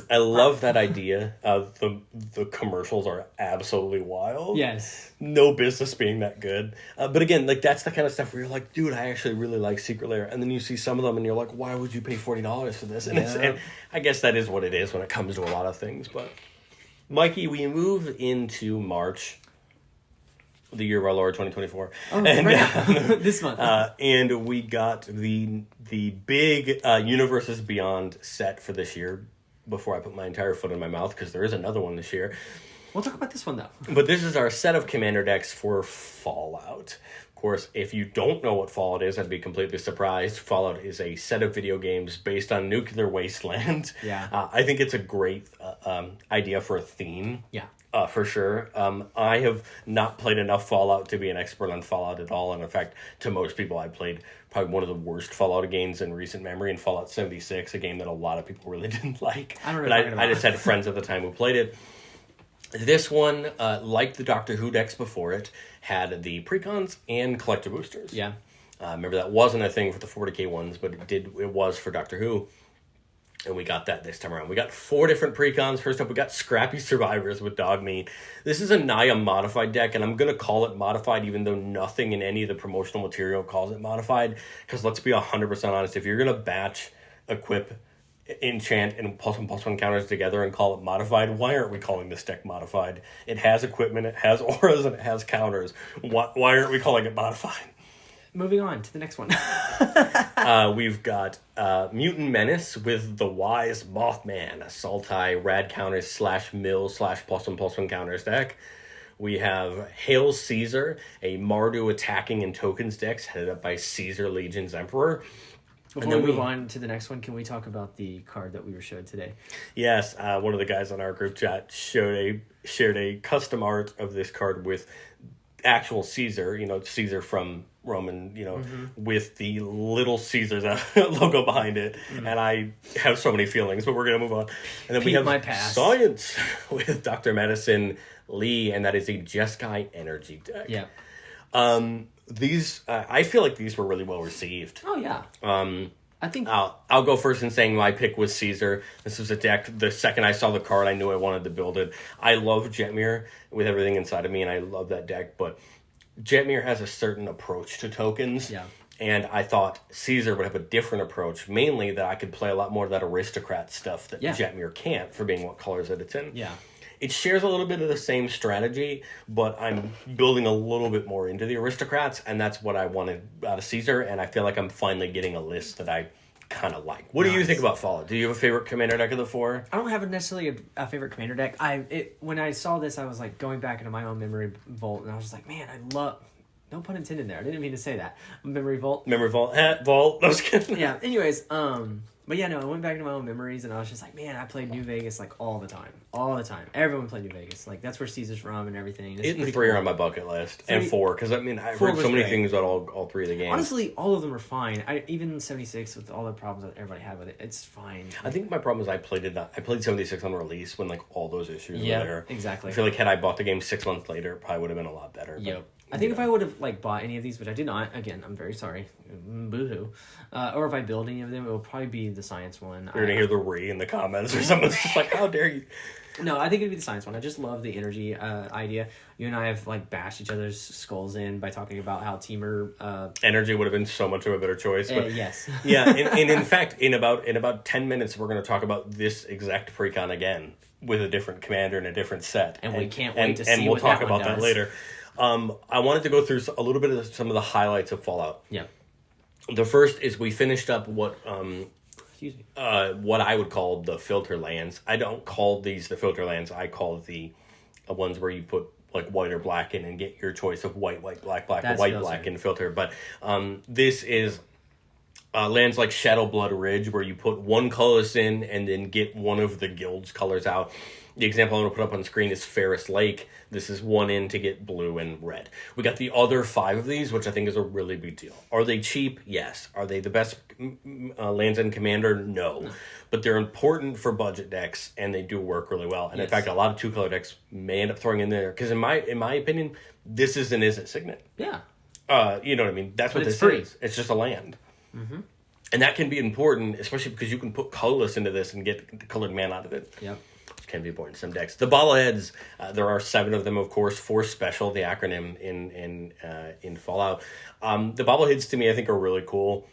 I love that idea. The commercials are absolutely wild. Yes. No business being that good. But again, like, that's the kind of stuff where you're like, dude, I actually really like Secret Lair. And then you see some of them and you're like, why would you pay $40 for this? And I guess that is what it is when it comes to a lot of things. But Mikey, we move into March, the year of our Lord 2024. Oh, and, right. This month. And we got the big Universes Beyond set for this year before I put my entire foot in my mouth, because there is another one this year. We'll talk about this one, though. But this is our set of commander decks for Fallout. Of course, if you don't know what Fallout is, I'd be completely surprised. Fallout is a set of video games based on nuclear wasteland. Yeah. I think it's a great idea for a theme. Yeah. For sure. I have not played enough Fallout to be an expert on Fallout at all. And in fact, to most people, I played probably one of the worst Fallout games in recent memory in Fallout 76, a game that a lot of people really didn't like. I just had friends at the time who played it. This one, like the Doctor Who decks before it, had the precons and collector boosters. Yeah. Remember, that wasn't a thing for the 40k ones, but it was for Doctor Who. And we got that this time around. We got 4 different precons. First up, we got Scrappy Survivors with Dog Meat. This is a Naya modified deck, and I'm going to call it modified, even though nothing in any of the promotional material calls it modified. Because let's be 100% honest, if you're going to batch, equip, enchant, and +1/+1 counters together and call it modified, why aren't we calling this deck modified? It has equipment, it has auras, and it has counters. Why aren't we calling it modified? Moving on to the next one. We've got Mutant Menace with the Wise Mothman, a Sultai rad counters /mill /+1/+1 counters deck. We have Hail Caesar, a Mardu attacking and tokens decks headed up by Caesar Legion's Emperor. Before we move on to the next one, can we talk about the card that we were showed today? Yes, one of the guys on our group chat shared a custom art of this card with actual Caesar, Caesar from Roman, with the Little Caesars logo behind it. Mm-hmm. And I have so many feelings, but we're going to move on. And then we have Science with Dr. Medicine Lee, and that is a Jeskai energy deck. Yeah. These, I feel like these were really well received. Oh, yeah. I think I'll go first in saying my pick was Caesar. This was a deck. The second I saw the card, I knew I wanted to build it. I love Jetmir with everything inside of me, and I love that deck. But Jetmir has a certain approach to tokens. Yeah. And I thought Caesar would have a different approach, mainly that I could play a lot more of that aristocrat stuff that Jetmir can't for being what colors that it's in. Yeah. It shares a little bit of the same strategy, but I'm building a little bit more into the aristocrats, and that's what I wanted out of Caesar, and I feel like I'm finally getting a list that I kind of like. What do you think about Fallout? Do you have a favorite commander deck of the 4? I don't have necessarily a favorite commander deck. When I saw this, I was like going back into my own memory vault, and I was just like, man, I love... No pun intended there. I didn't mean to say that. Memory vault. Memory vault. Vault. I was kidding. Yeah. Anyways, but yeah, no, I went back into my own memories, and I was just like, man, I played New Vegas like all the time. Everyone played New Vegas. Like, that's where Caesar's from and everything. It and 3 are on my bucket list. And 4, because I've heard so many things about all 3 of the games. Honestly, all of them are fine. Even 76, with all the problems that everybody had with it, it's fine. I think my problem is I played 76 on release when like all those issues were there. Exactly. I feel like had I bought the game 6 months later, it probably would have been a lot better. Yep. I think if I would have like bought any of these, which I did not, again, I'm very sorry, boo-hoo, or if I build any of them, it will probably be the science one. You're gonna hear the re in the comments or something. It's just like, how dare you? No, I think it'd be the science one. I just love the energy idea. You and I have like bashed each other's skulls in by talking about how Teamer energy would have been so much of a better choice. But yes, yeah, and in fact, in about 10 minutes, we're going to talk about this exact precon again with a different commander and a different set, and we can't wait to see. And we'll what talk that about that later. I wanted to go through a little bit of some of the highlights of Fallout. Yeah. The first is we finished up what. Excuse me. What I would call the filter lands. I don't call these the filter lands. I call the ones where you put like white or black in and get your choice of white, black, That's white, filter. black in filter. But this is lands like Shadowblood Ridge where you put one colorless in and then get one of the guild's colors out. The example I'm going to put up on screen is Ferris Lake. This is one in to get blue and red. We got the other 5 of these, which I think is a really big deal. Are they cheap? Yes. Are they the best lands in Commander? No. But they're important for budget decks, and they do work really well. And in fact, a lot of 2-color decks may end up throwing in there. Because in my opinion, this is an Izzet Signet. Yeah. You know what I mean? That's what this free. is. It's just a land. Mm-hmm. And that can be important, especially because you can put colorless into this and get the colored mana out of it. Yep. Can be important in some decks. The bobbleheads, there are 7 of them, of course. 4 special, the acronym in Fallout. The bobbleheads to me, I think, are really cool.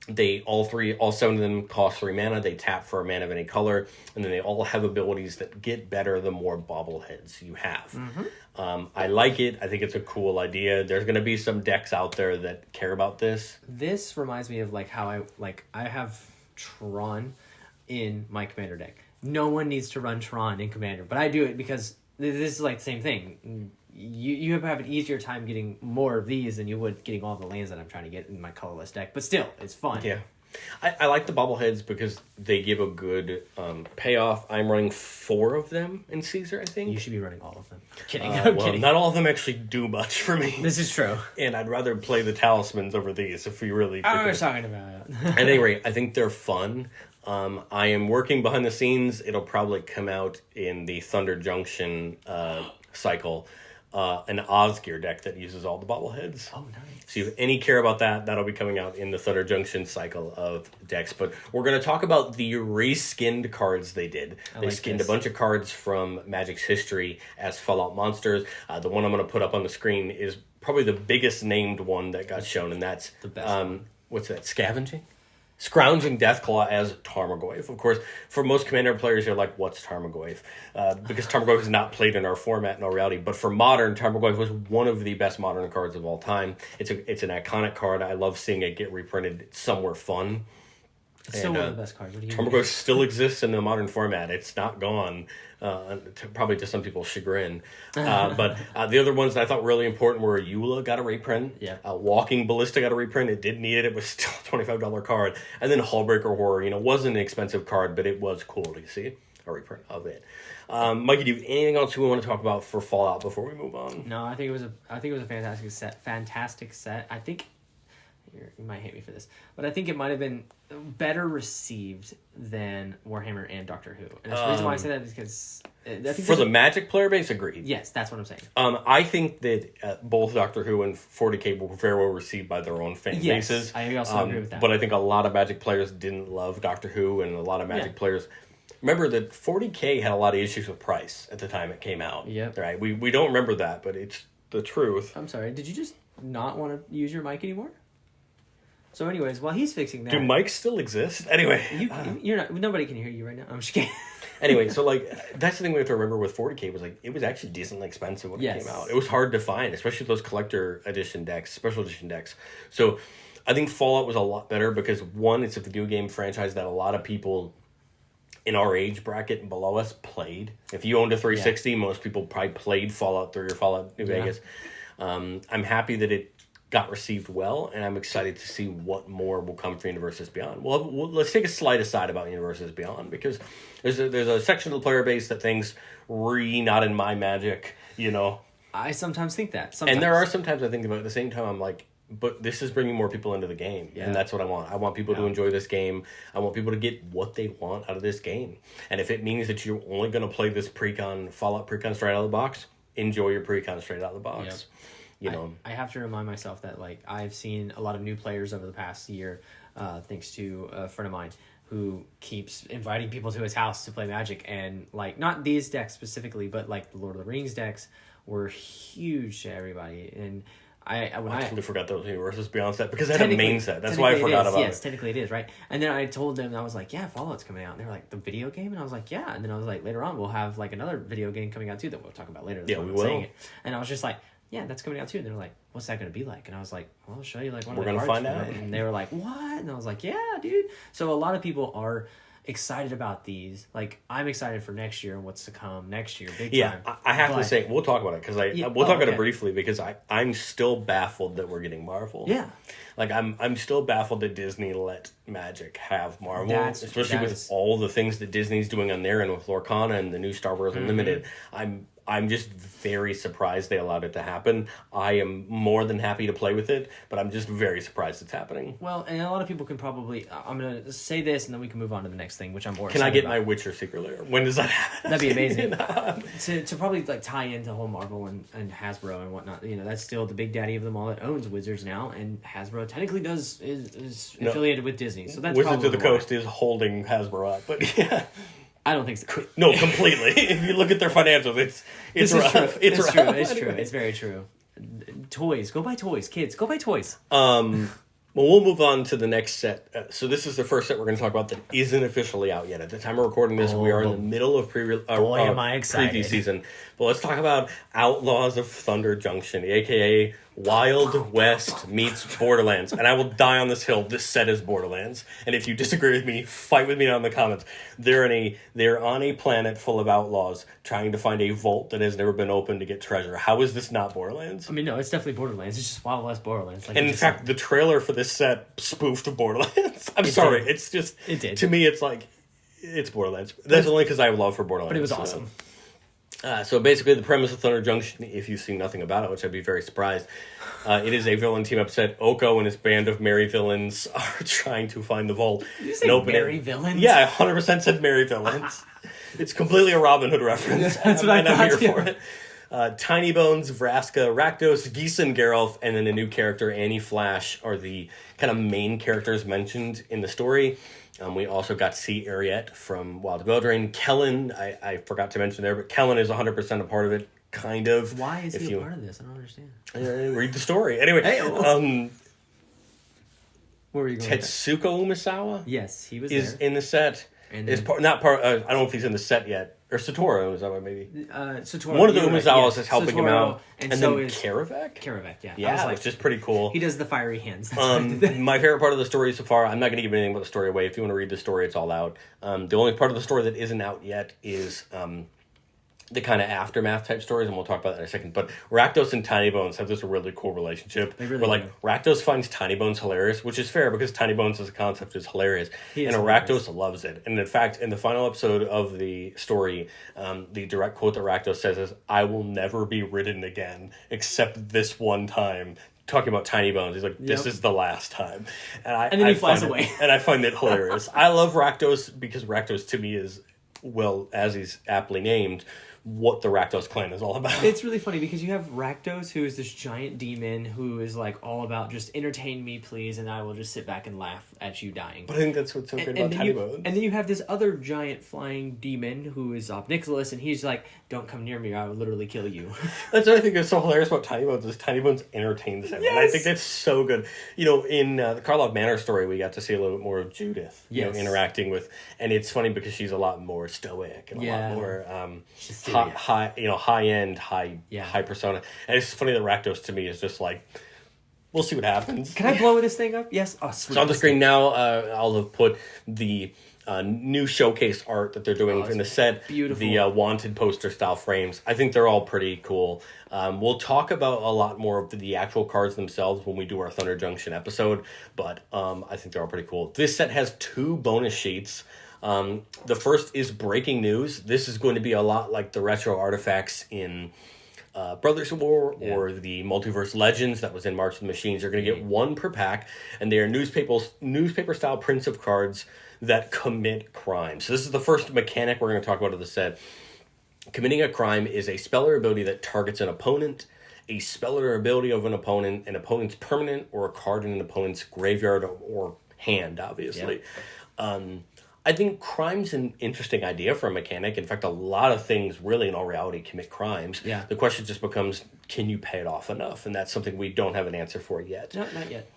They all 7 of them cost 3 mana. They tap for a mana of any color, and then they all have abilities that get better the more bobbleheads you have. Mm-hmm. I like it. I think it's a cool idea. There's going to be some decks out there that care about this. This reminds me of like how I have Tron in my Commander deck. No one needs to run Tron in Commander, but I do it because this is like the same thing. You have an easier time getting more of these than you would getting all the lands that I'm trying to get in my colorless deck, but still, it's fun. Yeah. I like the bobbleheads because they give a good payoff. I'm running 4 of them in Caesar, I think. You should be running all of them. Kidding. I'm kidding. Not all of them actually do much for me. This is true. And I'd rather play the talismans over these if we really... I was talking about At any rate, I think they're fun. I am working behind the scenes. It'll probably come out in the Thunder Junction cycle. An Osgear deck that uses all the bobbleheads. Oh, nice. So if any care about that, that'll be coming out in the Thunder Junction cycle of decks. But we're going to talk about the reskinned cards they did. They skinned a bunch of cards from Magic's history as Fallout monsters. The one I'm going to put up on the screen is probably the biggest named one that got shown, and that's the best what's that? Scrounging Deathclaw as Tarmogoyf. Of course, for most Commander players, you're like, what's Tarmogoyf? Because Tarmogoyf is not played in our format in all reality. But for Modern, Tarmogoyf was one of the best Modern cards of all time. It's an iconic card. I love seeing it get reprinted. It's somewhere fun. It's still one of the best cards. Tarmogoyf still exists in the Modern format. It's not gone. Probably to some people's chagrin. But the other ones that I thought were really important were Eula got a reprint. Yeah. Walking Ballista got a reprint. It did need it. It was still a $25 card. And then Hullbreaker Horror, wasn't an expensive card, but it was cool to see a reprint of it. Mikey, do you have anything else we want to talk about for Fallout before we move on? No, I think it was a fantastic set. I think you might hate me for this, but I think it might have been better received than Warhammer and Doctor Who. And the reason why I say that is because I think for the Magic player base, agreed. Yes, that's what I'm saying. I think that both Doctor Who and 40K were very well received by their own fan bases. I also agree with that. But I think a lot of Magic players didn't love Doctor Who, and a lot of Magic players... Remember that 40K had a lot of issues with price at the time it came out. Yep. Right? We don't remember that, but it's the truth. I'm sorry, did you just not want to use your mic anymore? So anyways, while he's fixing that... Do mics still exist? Anyway. You're not... Nobody can hear you right now. I'm just kidding. Anyway, so that's the thing we have to remember with 40K was it was actually decently expensive when it came out. It was hard to find, especially those collector edition decks, special edition decks. So I think Fallout was a lot better because, one, it's a video game franchise that a lot of people in our age bracket and below us played. If you owned a 360, most people probably played Fallout 3 or Fallout New Vegas. I'm happy that it got received well, and I'm excited to see what more will come for Universes Beyond. Well, let's take a slight aside about Universes Beyond, because there's a section of the player base that thinks, not in my Magic, I sometimes think that. And there are sometimes I think about it. At the same time, I'm like, but this is bringing more people into the game, and that's what I want. I want people to enjoy this game. I want people to get what they want out of this game. And if it means that you're only going to play this Fallout precon straight out of the box, enjoy your precon straight out of the box. I have to remind myself that like I've seen a lot of new players over the past year, thanks to a friend of mine who keeps inviting people to his house to play Magic, and like not these decks specifically, but like the Lord of the Rings decks were huge to everybody. And I totally forgot those universes beyond that because it had a main set. That's why I forgot about it. Yes, technically it is, right? And then I told them, I was like, yeah, Fallout's coming out. And they were like, the video game? And I was like, yeah. And then I was like, later on, we'll have like another video game coming out too that we'll talk about later. Yeah, we will. And I was just like, yeah, that's coming out too. And they were like, what's that going to be like? And I was like, well, I'll show you like one of the cards. We're going to find out. And they were like, what? And I was like, yeah, dude. So a lot of people are excited about these. Like, I'm excited for next year and what's to come next year. Big time. I have to say, we'll talk about it because we'll talk about it briefly because I'm still baffled that we're getting Marvel. Yeah. Like, I'm still baffled that Disney let Magic have Marvel, especially with all the things that Disney's doing on their end with Lorcana and the new Star Wars Unlimited. I'm just very surprised they allowed it to happen. I am more than happy to play with it, but I'm just very surprised it's happening. Well, and a lot of people can probably... I'm going to say this, and then we can move on to the next thing, which I'm more Can I get my Witcher Secret Lair? When does that happen? That'd be amazing. to probably like tie into whole Marvel and Hasbro and whatnot. You know, that's still the big daddy of them all that owns Wizards now, and Hasbro technically is affiliated with Disney. So that's Wizards of the Coast is holding Hasbro up, but yeah... I don't think so. No, completely. If you look at their financials, it's rough. True. It's true. It's true. It's very true. Toys. Go buy toys. Kids, go buy toys. Well, we'll move on to the next set. So this is the first set we're going to talk about that isn't officially out yet. At the time of recording this, we are in the middle of am I excited. preview season. But let's talk about Outlaws of Thunder Junction, a.k.a. Wild West meets Borderlands. And I will die on this hill. This set is Borderlands. And if you disagree with me, fight with me down in the comments. They're on a planet full of outlaws trying to find a vault that has never been opened to get treasure. How is this not Borderlands? I mean, no, it's definitely Borderlands. It's just Wild West Borderlands. Like, and in fact, the trailer for this set spoofed Borderlands. I'm sorry. Did. It's just... It did. To me, it's like... It's Borderlands. That's only because I have love for Borderlands. But it was awesome. So basically, the premise of Thunder Junction, if you've seen nothing about it, which I'd be very surprised, it is a villain team up set. Oko and his band of merry villains are trying to find the vault. Did you say merry villains? Yeah, I 100% said merry villains. It's completely a Robin Hood reference. That's what I thought. I'm here for it. Tiny Bones, Vraska, Rakdos, Geese, and Geralf, and then a new character, Annie Flash, are the kind of main characters mentioned in the story. We also got to see Ariette from Wild Beldrain. Kellen, I forgot to mention there, but Kellen is 100% a part of it, kind of. Why is he a part of this? I don't understand. Read the story. Anyway, where were you going? Tetsuko Umesawa? Yes, he was is there. In the set. And is not part. I don't know if he's in the set yet. Or Satoru Umesawa, maybe. Satoru. One of the Umezawas is helping him out. And so then is Karavek? Karavek, yeah. Yeah, which is pretty cool. He does the fiery hands. My favorite part of the story so far, I'm not going to give anything about the story away. If you want to read the story, it's all out. The only part of the story that isn't out yet is the kind of aftermath type stories, and we'll talk about that in a second. But Rakdos and Tiny Bones have this really cool relationship. Where Rakdos finds Tiny Bones hilarious, which is fair because Tiny Bones as a concept is hilarious. Rakdos loves it. And in fact, in the final episode of the story, the direct quote that Rakdos says is, "I will never be ridden again, except this one time." Talking about Tiny Bones, he's like, "This is the last time," and then he flies away. And I find it hilarious. I love Rakdos because Rakdos to me is, well, as he's aptly named, what the Rakdos clan is all about. It's really funny because you have Rakdos, who is this giant demon who is like all about just entertain me, please, and I will just sit back and laugh at you dying. But I think that's what's so great about Tiny Bones. And then you have this other giant flying demon who is Nicholas, and he's like, "Don't come near me, or I will literally kill you." That's what I think is so hilarious about Tiny Bones, is Tiny Bones entertains him. Yes! And I think that's so good. You know, in the Karlov Manor story, we got to see a little bit more of Judith, interacting with, and it's funny because she's a lot more stoic and a lot more high end, high persona. And it's funny that Rakdos to me is just like, we'll see what happens. Can I blow this thing up? Yes. Oh, sweet. So on the screen now, I'll have put the new showcase art that they're doing in the set. Beautiful. The wanted poster style frames. I think they're all pretty cool. We'll talk about a lot more of the actual cards themselves when we do our Thunder Junction episode, but I think they're all pretty cool. This set has 2 bonus sheets. The first is breaking news. This is going to be a lot like the retro artifacts in Brothers of War or the Multiverse Legends that was in March of the Machines. You're going to get 1 per pack, and they are newspaper style prints of cards that commit crime. So this is the first mechanic we're going to talk about of the set. Committing a crime is a spell or ability that targets an opponent a spell or ability of an opponent's permanent, or a card in an opponent's graveyard or hand, obviously. Yep. I think crime's an interesting idea for a mechanic. In fact, a lot of things really in all reality commit crimes. Yeah. The question just becomes, can you pay it off enough? And that's something we don't have an answer for yet. No, not yet.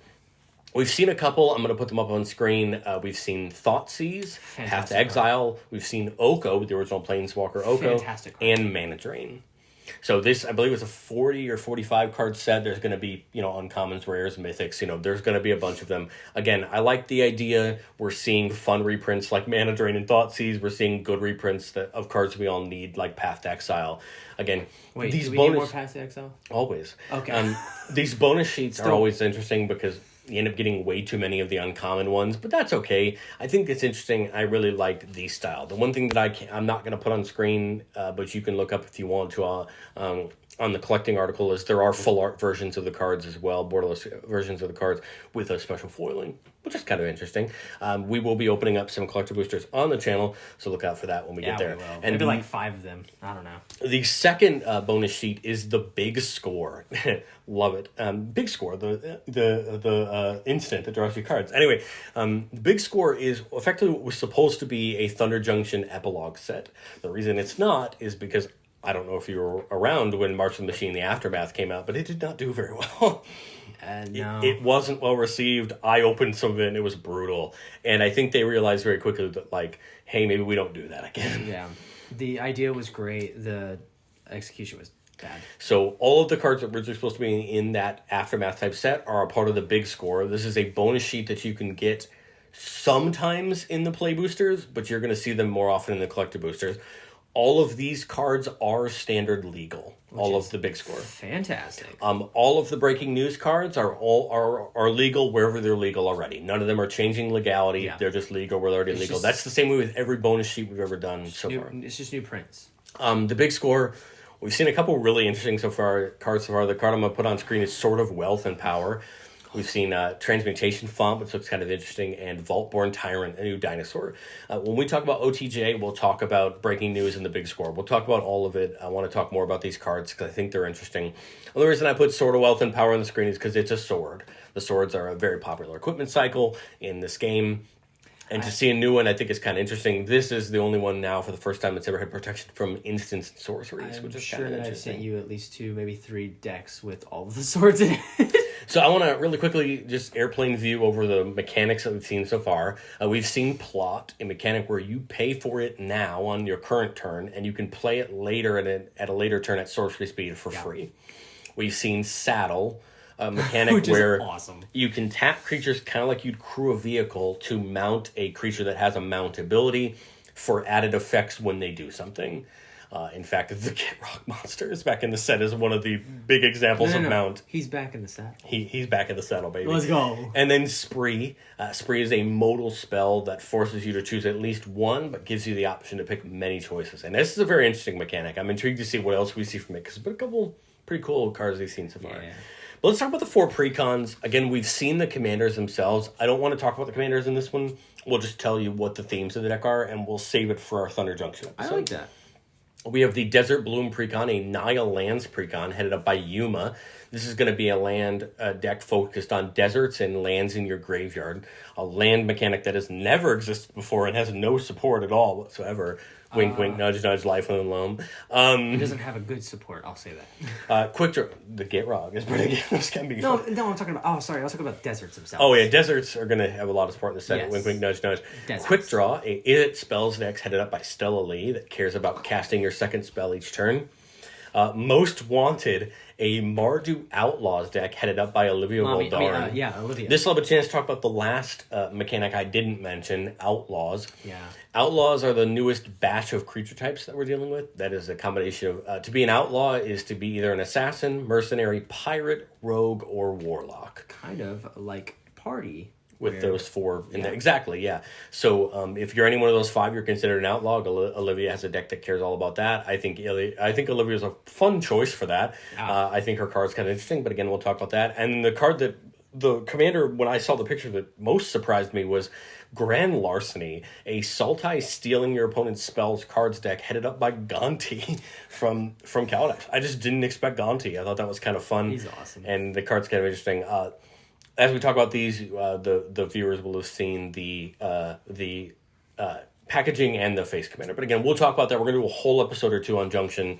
We've seen a couple. I'm going to put them up on screen. We've seen Thoughtseize, Path to Exile. We've seen Oko, with the original Planeswalker Oko. Fantastic card. And Mana Drain. So this, I believe, is a 40 or 45 card set. There's going to be, uncommons, rares, mythics. There's going to be a bunch of them. Again, I like the idea. We're seeing fun reprints like Mana Drain and Thoughtseize. We're seeing good reprints of cards we all need, like Path to Exile. Again, wait, these do we bonus need more Path to Exile? Always. Okay. These bonus sheets are always interesting because you end up getting way too many of the uncommon ones, but that's okay. I think it's interesting. I really like the style. The one thing that I'm not going to put on screen, but you can look up if you want to on the collecting article, is there are full art versions of the cards as well, borderless versions of the cards with a special foiling, which is kind of interesting. We will be opening up some collector boosters on the channel, so look out for that when we get there. We will. And maybe like 5 of them. I don't know. The second bonus sheet is the Big Score. Love it. Big Score, the instant that draws you cards. Anyway, the Big Score is effectively what was supposed to be a Thunder Junction epilogue set. The reason it's not is because I don't know if you were around when March of the Machine: The Aftermath came out, but it did not do very well. No. It wasn't well received. I opened some of it and it was brutal. And I think they realized very quickly that, hey, maybe we don't do that again. Yeah. The idea was great. The execution was bad. So all of the cards that were originally supposed to be in that Aftermath type set are a part of the Big Score. This is a bonus sheet that you can get sometimes in the play boosters, but you're going to see them more often in the collector boosters. All of these cards are standard legal. All of the Big Score. Fantastic. All of the breaking news cards are legal wherever they're legal already. None of them are changing legality. Yeah. They're just legal where they're already legal. That's the same way with every bonus sheet we've ever done so far. It's just new prints. The Big Score, we've seen a couple really interesting cards so far. The card I'm going to put on screen is Sword of Wealth and Power. We've seen Transmutation Font, which looks kind of interesting, and Vaultborn Tyrant, a new dinosaur. When we talk about OTJ, we'll talk about breaking news in the Big Score. We'll talk about all of it. I want to talk more about these cards because I think they're interesting. The only reason I put Sword of Wealth and Power on the screen is because it's a sword. The swords are a very popular equipment cycle in this game. And to see a new one, I think is kind of interesting. This is the only one now for the first time that's ever had protection from instants and sorceries, which is kind of interesting. I've sent you at least 2, maybe 3 decks with all of the swords in it. So I want to really quickly just airplane view over the mechanics that we've seen so far. We've seen Plot, a mechanic where you pay for it now on your current turn, and you can play it later at a later turn at sorcery speed for free. We've seen Saddle, a mechanic where awesome. You can tap creatures kind of like you'd crew a vehicle to mount a creature that has a mount ability for added effects when they do something. In fact, the Get Rock monster is back in the set as one of the big examples of mount. He's back in the saddle. He's back in the saddle, baby. Let's go. And then Spree. Spree is a modal spell that forces you to choose at least one, but gives you the option to pick many choices. And this is a very interesting mechanic. I'm intrigued to see what else we see from it, because there's been a couple pretty cool cards we've seen so far. Yeah. But let's talk about the 4 precons. Again, we've seen the commanders themselves. I don't want to talk about the commanders in this one. We'll just tell you what the themes of the deck are, and we'll save it for our Thunder Junction episode. I like that. We have the Desert Bloom Precon, a Nile Lands Precon, headed up by Yuma. This is going to be a land deck focused on deserts and lands in your graveyard. A land mechanic that has never existed before and has no support at all whatsoever. Wink, wink, nudge, nudge, life and loam. It doesn't have a good support, I'll say that. Quick Draw, the Get Rog is pretty good. This can be fun. No, I'm talking about, I was talking about deserts themselves. Oh yeah, deserts are going to have a lot of support in the set. Yes. Wink, wink, nudge, nudge. Deserts. Quick Draw, it spells deck headed up by Stella Lee that cares about casting your second spell each turn. Most Wanted, a Mardu Outlaws deck headed up by Olivia Goldarn. Olivia. This will have a chance to talk about the last mechanic I didn't mention, Outlaws. Yeah. Outlaws are the newest batch of creature types that we're dealing with. That is a combination of, to be an outlaw is to be either an assassin, mercenary, pirate, rogue, or warlock. Kind of like Party. With those 4 in there. Exactly, yeah. So if you're any one of those 5, you're considered an outlaw. Olivia has a deck that cares all about that. I think Olivia's a fun choice for that. I think her card's kind of interesting, but again, we'll talk about that. And the card that the commander, when I saw the picture that most surprised me was Grand Larceny, a Sultai stealing your opponent's spells cards deck headed up by Gonti from Kaladesh. I just didn't expect Gonti. I thought that was kind of fun. He's awesome. And the card's kind of interesting. As we talk about these, the viewers will have seen the packaging and the face commander. But again, we'll talk about that. We're going to do a whole episode or two on Junction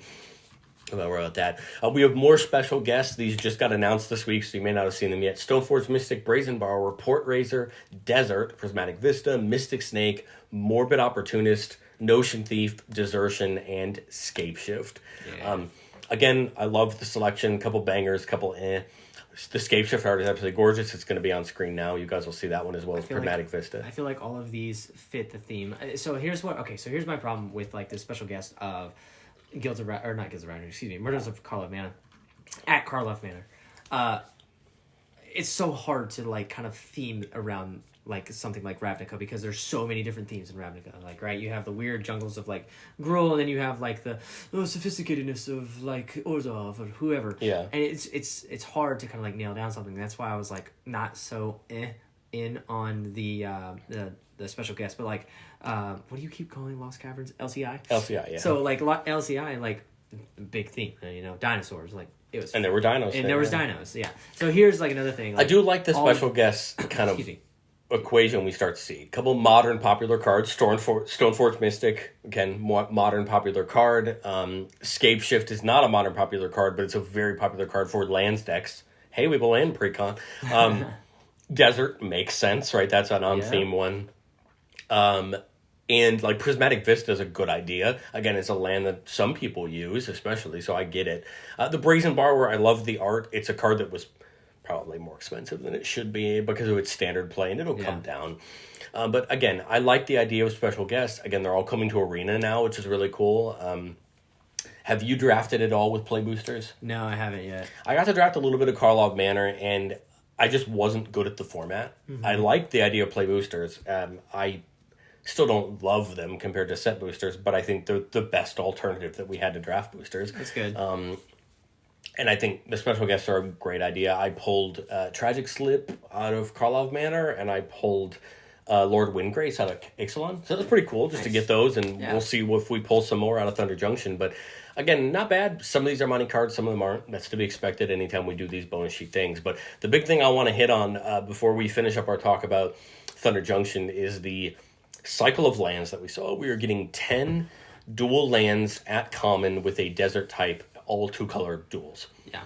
about that. We have more special guests. These just got announced this week, so you may not have seen them yet. Stoneforge Mystic, Brazen Borrower, Port Raiser, Desert, Prismatic Vista, Mystic Snake, Morbid Opportunist, Notion Thief, Desertion, and Scape Shift. Yeah. Again, I love the selection. Couple bangers, couple The Scape Shift art is absolutely gorgeous. It's going to be on screen now. You guys will see that one as well as Prismatic Vista. I feel like all of these fit the theme. So here's my problem with like this special guest of Guilds of not Guilds of Ravnica, excuse me, Murders of Karlov Manor at Karlov Manor. It's so hard to like kind of theme around like something like Ravnica because there's so many different themes in Ravnica. Like, right, you have the weird jungles of like Gruul, and then you have like the sophisticatedness of like Orzhov or whoever. Yeah, and it's hard to kind of like nail down something. That's why I was like not so in on the special guest, but like what do you keep calling Lost Caverns? LCI. LCI, yeah. So like LCI, like big theme, dinosaurs, like. It was, and there were dinos. And there was dinos, yeah. So here's like another thing. Like, I do like the special guest kind of equation we start to see. A couple modern popular cards. Stoneforge Mystic, again, modern popular card. Scape Shift is not a modern popular card, but it's a very popular card for lands decks. Hey, we have a land precon. Desert makes sense, right? That's an on-theme one. And like Prismatic Vista is a good idea. Again, it's a land that some people use, especially, so I get it. The Brazen Borrower, I love the art. It's a card that was probably more expensive than it should be because of its standard play, and it'll come down. But again, I like the idea of special guests. Again, they're all coming to Arena now, which is really cool. Have you drafted at all with play boosters? No, I haven't yet. I got to draft a little bit of Karlov Manor, and I just wasn't good at the format. Mm-hmm. I like the idea of play boosters. I still don't love them compared to set boosters, but I think they're the best alternative that we had to draft boosters. That's good. And I think the special guests are a great idea. I pulled Tragic Slip out of Karlov Manor, and I pulled Lord Windgrace out of Ixalan. So that's pretty cool just to get those, and we'll see if we pull some more out of Thunder Junction. But again, not bad. Some of these are money cards, some of them aren't. That's to be expected anytime we do these bonus sheet things. But the big thing I want to hit on before we finish up our talk about Thunder Junction is the cycle of lands that we saw. We are getting 10 dual lands at common with a desert type, all 2-color duals. Yeah.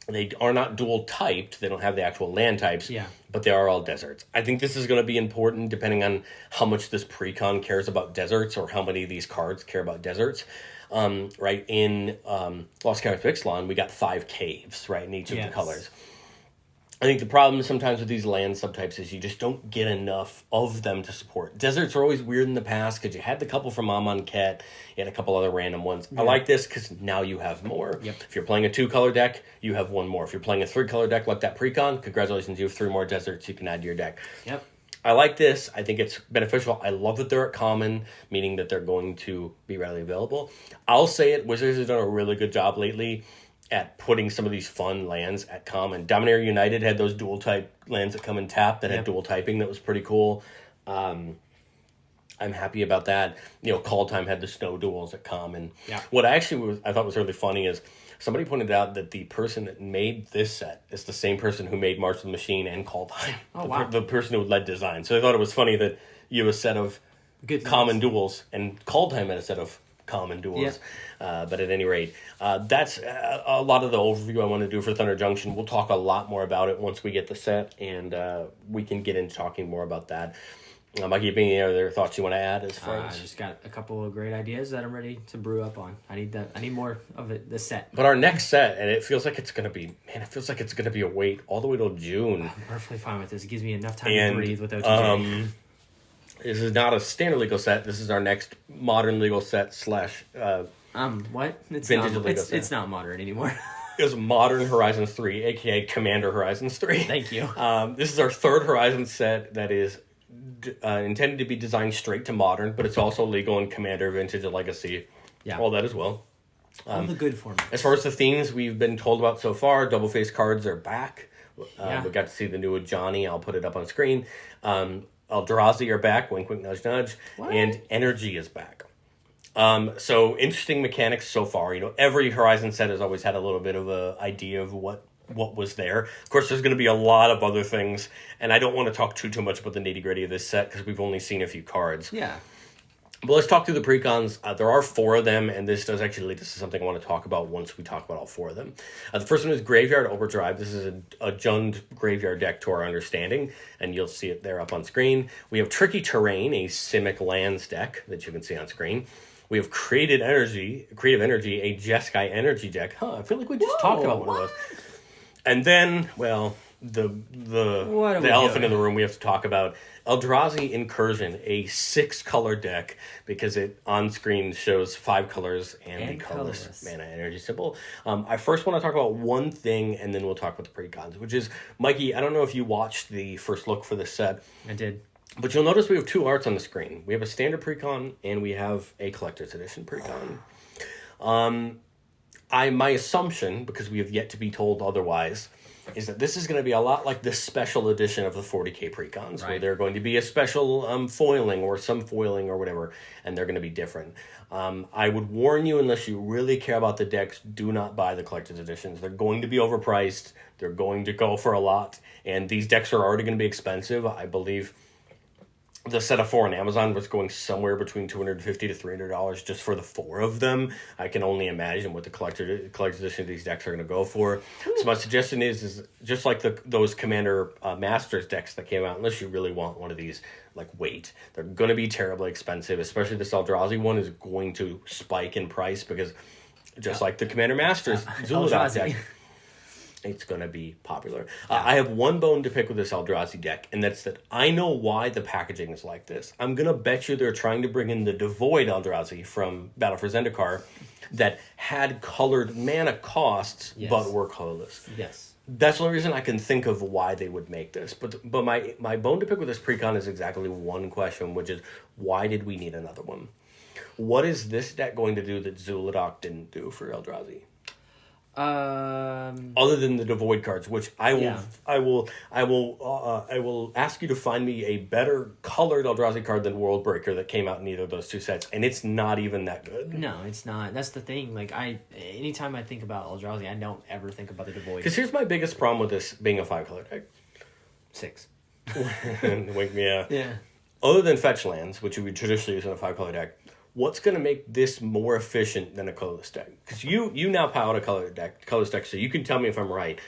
They are not dual typed. They don't have the actual land types, but they are all deserts. I think this is going to be important depending on how much this precon cares about deserts or how many of these cards care about deserts. Right, in Lost Caverns of Ixalan, we got 5 caves, right, in each of the colors. I think the problem sometimes with these land subtypes is you just don't get enough of them to support. Deserts are always weird in the past because you had the couple from Amonkhet, you had a couple other random ones. I like this because now you have more. Yep. If you're playing a 2-color deck, you have one more. If you're playing a 3-color deck like that precon, congratulations, you have 3 more deserts you can add to your deck. Yep. I like this. I think it's beneficial. I love that they're at common, meaning that they're going to be readily available. I'll say it, Wizards has done a really good job lately at putting some of these fun lands at common. Dominaria United had those dual type lands that come in tap that had dual typing that was pretty cool. I'm happy about that. Call Time had the snow duels at common. Yeah. What I thought was really funny is somebody pointed out that the person that made this set is the same person who made March of the Machine and Call Time. Oh, wow. The person who led design. So I thought it was funny that you have a set of common duels and Call Time had a set of common duels. But at any rate, that's a lot of the overview I want to do for Thunder Junction. We'll talk a lot more about it once we get the set, and we can get into talking more about that. Mikey, any other thoughts you want to add as far as? I just got a couple of great ideas that I'm ready to brew up on. I need more of it, the set. But our next set, and it feels like it's going to be a wait all the way till June. I'm perfectly fine with this. It gives me enough time to breathe without TJ. This is not a standard legal set. This is our next modern legal set / what? It's not modern anymore. It was Modern Horizons 3, a.k.a. Commander Horizons 3. Thank you. This is our 3rd Horizons set that is intended to be designed straight to Modern, but it's also legal in Commander, Vintage, and Legacy. Yeah. All that as well. All the good formats. As far as the themes we've been told about so far, double-face cards are back. We got to see the new Johnny. I'll put it up on screen. Eldrazi are back, wink, wink, nudge, nudge, and Energy is back. So interesting mechanics so far. Every Horizon set has always had a little bit of a idea of what was there. Of course, there's going to be a lot of other things, and I don't want to talk too much about the nitty-gritty of this set because we've only seen a few cards. Yeah. But let's talk through the precons. There are 4 of them, and this does actually lead us to something I want to talk about once we talk about all 4 of them. The first one is Graveyard Overdrive. This is a Jund Graveyard deck to our understanding, and you'll see it there up on screen. We have Tricky Terrain, a Simic Lands deck that you can see on screen. We have Creative Energy, a Jeskai Energy deck. I feel like we just talked about one of those. And then, well, the elephant in the room we have to talk about, Eldrazi Incursion, a 6-color deck, because it on screen shows 5 colors and the colorless mana energy symbol. I first want to talk about one thing, and then we'll talk about the precons, which is, Mikey, I don't know if you watched the first look for this set. I did. But you'll notice we have 2 arts on the screen. We have a standard precon, and we have a collector's edition precon. My assumption, because we have yet to be told otherwise, is that this is going to be a lot like this special edition of the 40k precons, where they're going to be a special foiling or some foiling or whatever, and they're going to be different. I would warn you, unless you really care about the decks, do not buy the collector's editions. They're going to be overpriced. They're going to go for a lot, and these decks are already going to be expensive. I believe the set of 4 on Amazon was going somewhere between $250 to $300 just for the 4 of them. I can only imagine what the collector's edition of these decks are going to go for. So my suggestion is just like those Commander Masters decks that came out, unless you really want one of these, wait. They're going to be terribly expensive, especially this Eldrazi one is going to spike in price because just like the Commander Masters Zul'Adat deck, it's going to be popular. I have one bone to pick with this Eldrazi deck, and that's that I know why the packaging is like this. I'm going to bet you they're trying to bring in the Devoid Eldrazi from Battle for Zendikar that had colored mana costs, but were colorless. Yes. That's the only reason I can think of why they would make this. But my bone to pick with this precon is exactly one question, which is, why did we need another one? What is this deck going to do that Zul'Adat didn't do for Eldrazi? Other than the Devoid cards, which I will ask you to find me a better colored Eldrazi card than Worldbreaker that came out in either of those 2 sets, and it's not even that good. No, it's not. That's the thing. Anytime I think about Eldrazi, I don't ever think about the Devoid. Because here's my biggest problem with this being a 5-color deck. 6. Wake me up. Yeah. Other than fetch lands, which you would traditionally use in a 5-color deck, what's going to make this more efficient than a colorless deck? Because you now pilot a colorless deck, so you can tell me if I'm right.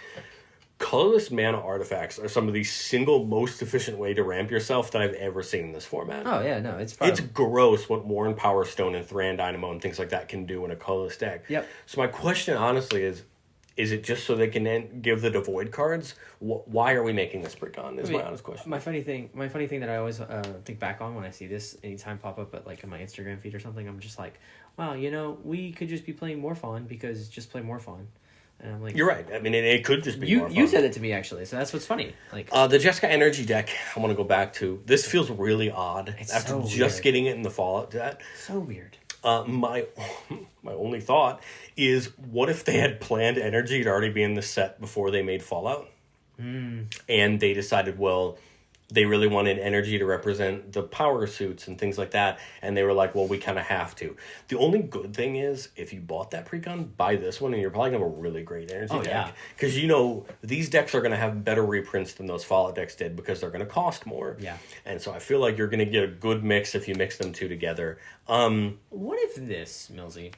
Colorless mana artifacts are some of the single most efficient way to ramp yourself that I've ever seen in this format. Oh, yeah, no, it's gross what Warren Power Stone and Thran Dynamo and things like that can do in a colorless deck. Yep. So my question, honestly, is it just so they can then give the Devoid cards? Why are we making this precon? Is my honest question. My funny thing that I always think back on when I see this anytime pop up at in my Instagram feed or something, I'm just like, wow, we could just be playing Morphon because just play Morphon. And I'm like, you're right. I mean, it could just be Morphon. You said it to me actually, so that's what's funny. The Jeskai Energy deck, I want to go back to. This feels really odd after just getting it in the Fallout deck. So weird. My only thought is, what if they had planned Energy to already be in the set before they made Fallout? And they decided, well, they really wanted Energy to represent the power suits and things like that, and they were like, well, we kind of have to. The only good thing is, if you bought that precon, buy this one, and you're probably going to have a really great Energy deck. Because, these decks are going to have better reprints than those Fallout decks did because they're going to cost more. Yeah. And so I feel like you're going to get a good mix if you mix them 2 together. What if this, Millsy,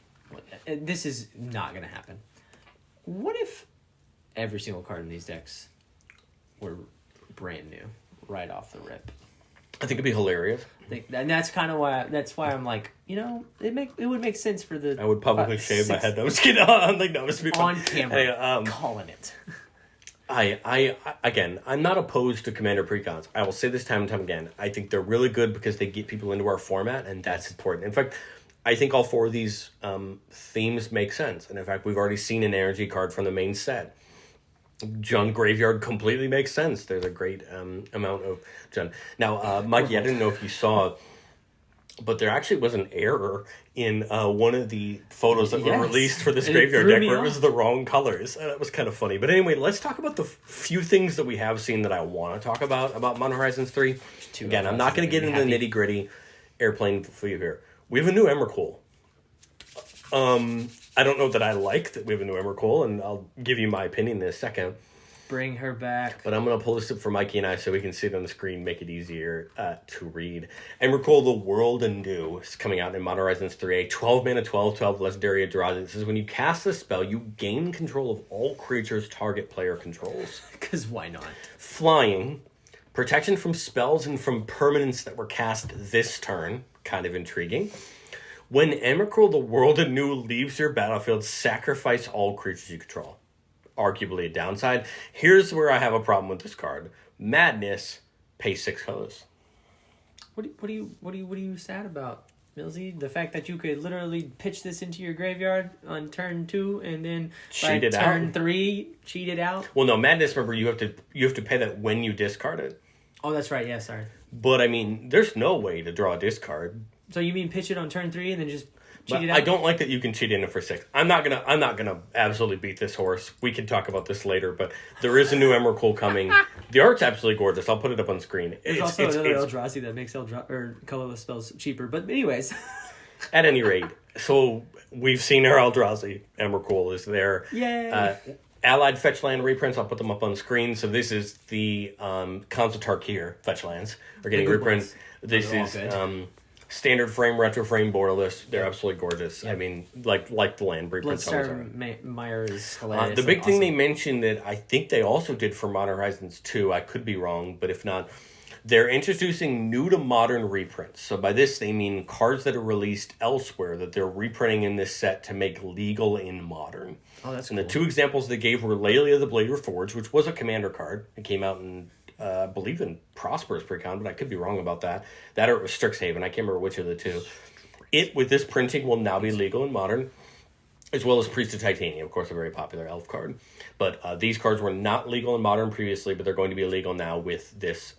this is not going to happen. What if every single card in these decks were brand new? Right off the rip. I think it'd be hilarious. And that's kind of why. That's why I'm like, it would make sense for the. I would publicly shave my head. No, I'm just kidding. I'm on camera, calling it. I'm not opposed to Commander precons. I will say this time and time again. I think they're really good because they get people into our format, and that's important. In fact, I think all 4 of these themes make sense. And in fact, we've already seen an energy card from the main set. Jund Graveyard completely makes sense. There's a great amount of Jund. Now, Mikey, I didn't know if you saw but there actually was an error in one of the photos that were released for this And graveyard it threw deck me where it off. was the wrong colors. That was kind of funny. But anyway, let's talk about the few things that we have seen that I want to talk about Modern Horizons 3. Again, I'm not going to get into the nitty-gritty airplane for you here. We have a new Emrakul. I don't know that I like that we have a new Emrakul, and I'll give you my opinion in a second. Bring her back. But I'm going to pull this up for Mikey and I so we can see it on the screen, make it easier to read. Emrakul, the World Anew is coming out in Modern Horizons 3A. 12 mana, 12 legendary Eldrazi. This is when you cast this spell, you gain control of all creatures target player controls. Because why not? Flying, protection from spells and from permanents that were cast this turn. Kind of intriguing. When Emrakul, the World Anew leaves your battlefield, sacrifice all creatures you control. Arguably a downside. Here's where I have a problem with this card. Madness, pay 6 colors. What are you sad about, Millsy? The fact that you could literally pitch this into your graveyard on turn 2 and then by turn 3 cheat it out? Well, no, Madness. Remember, you have to pay that when you discard it. Oh, that's right. Yeah, sorry. But I mean, there's no way to draw a discard. So you mean pitch it on turn 3 and then just cheat it out? I don't like that you can cheat in it for 6. I'm not gonna absolutely beat this horse. We can talk about this later, but there is a new Emrakul coming. The art's absolutely gorgeous. I'll put it up on screen. There's also another Eldrazi that makes colorless spells cheaper. But anyways, at any rate, so we've seen our Eldrazi. Emrakul is there. Yay! Allied fetch land reprints. I'll put them up on screen. So this is the Khans of Tarkir fetch lands are getting reprints. This is standard frame, retro frame, borderless. They're absolutely gorgeous. Yep. I mean, like the land reprints. Bloodstar Meyer is hilarious. The big thing they mentioned that I think they also did for Modern Horizons 2, I could be wrong, but if not, they're introducing new to modern reprints. So by this, they mean cards that are released elsewhere that they're reprinting in this set to make legal in modern. Oh, that's cool. And the 2 examples they gave were Lelia the Blade Reforged, which was a commander card. It came out in I believe in Prosperous Precon, but I could be wrong about that. That or it was Strixhaven. I can't remember which of the 2. It, with this printing, will now be legal in Modern, as well as Priest of Titania, of course, a very popular elf card. But these cards were not legal in Modern previously, but they're going to be illegal now with this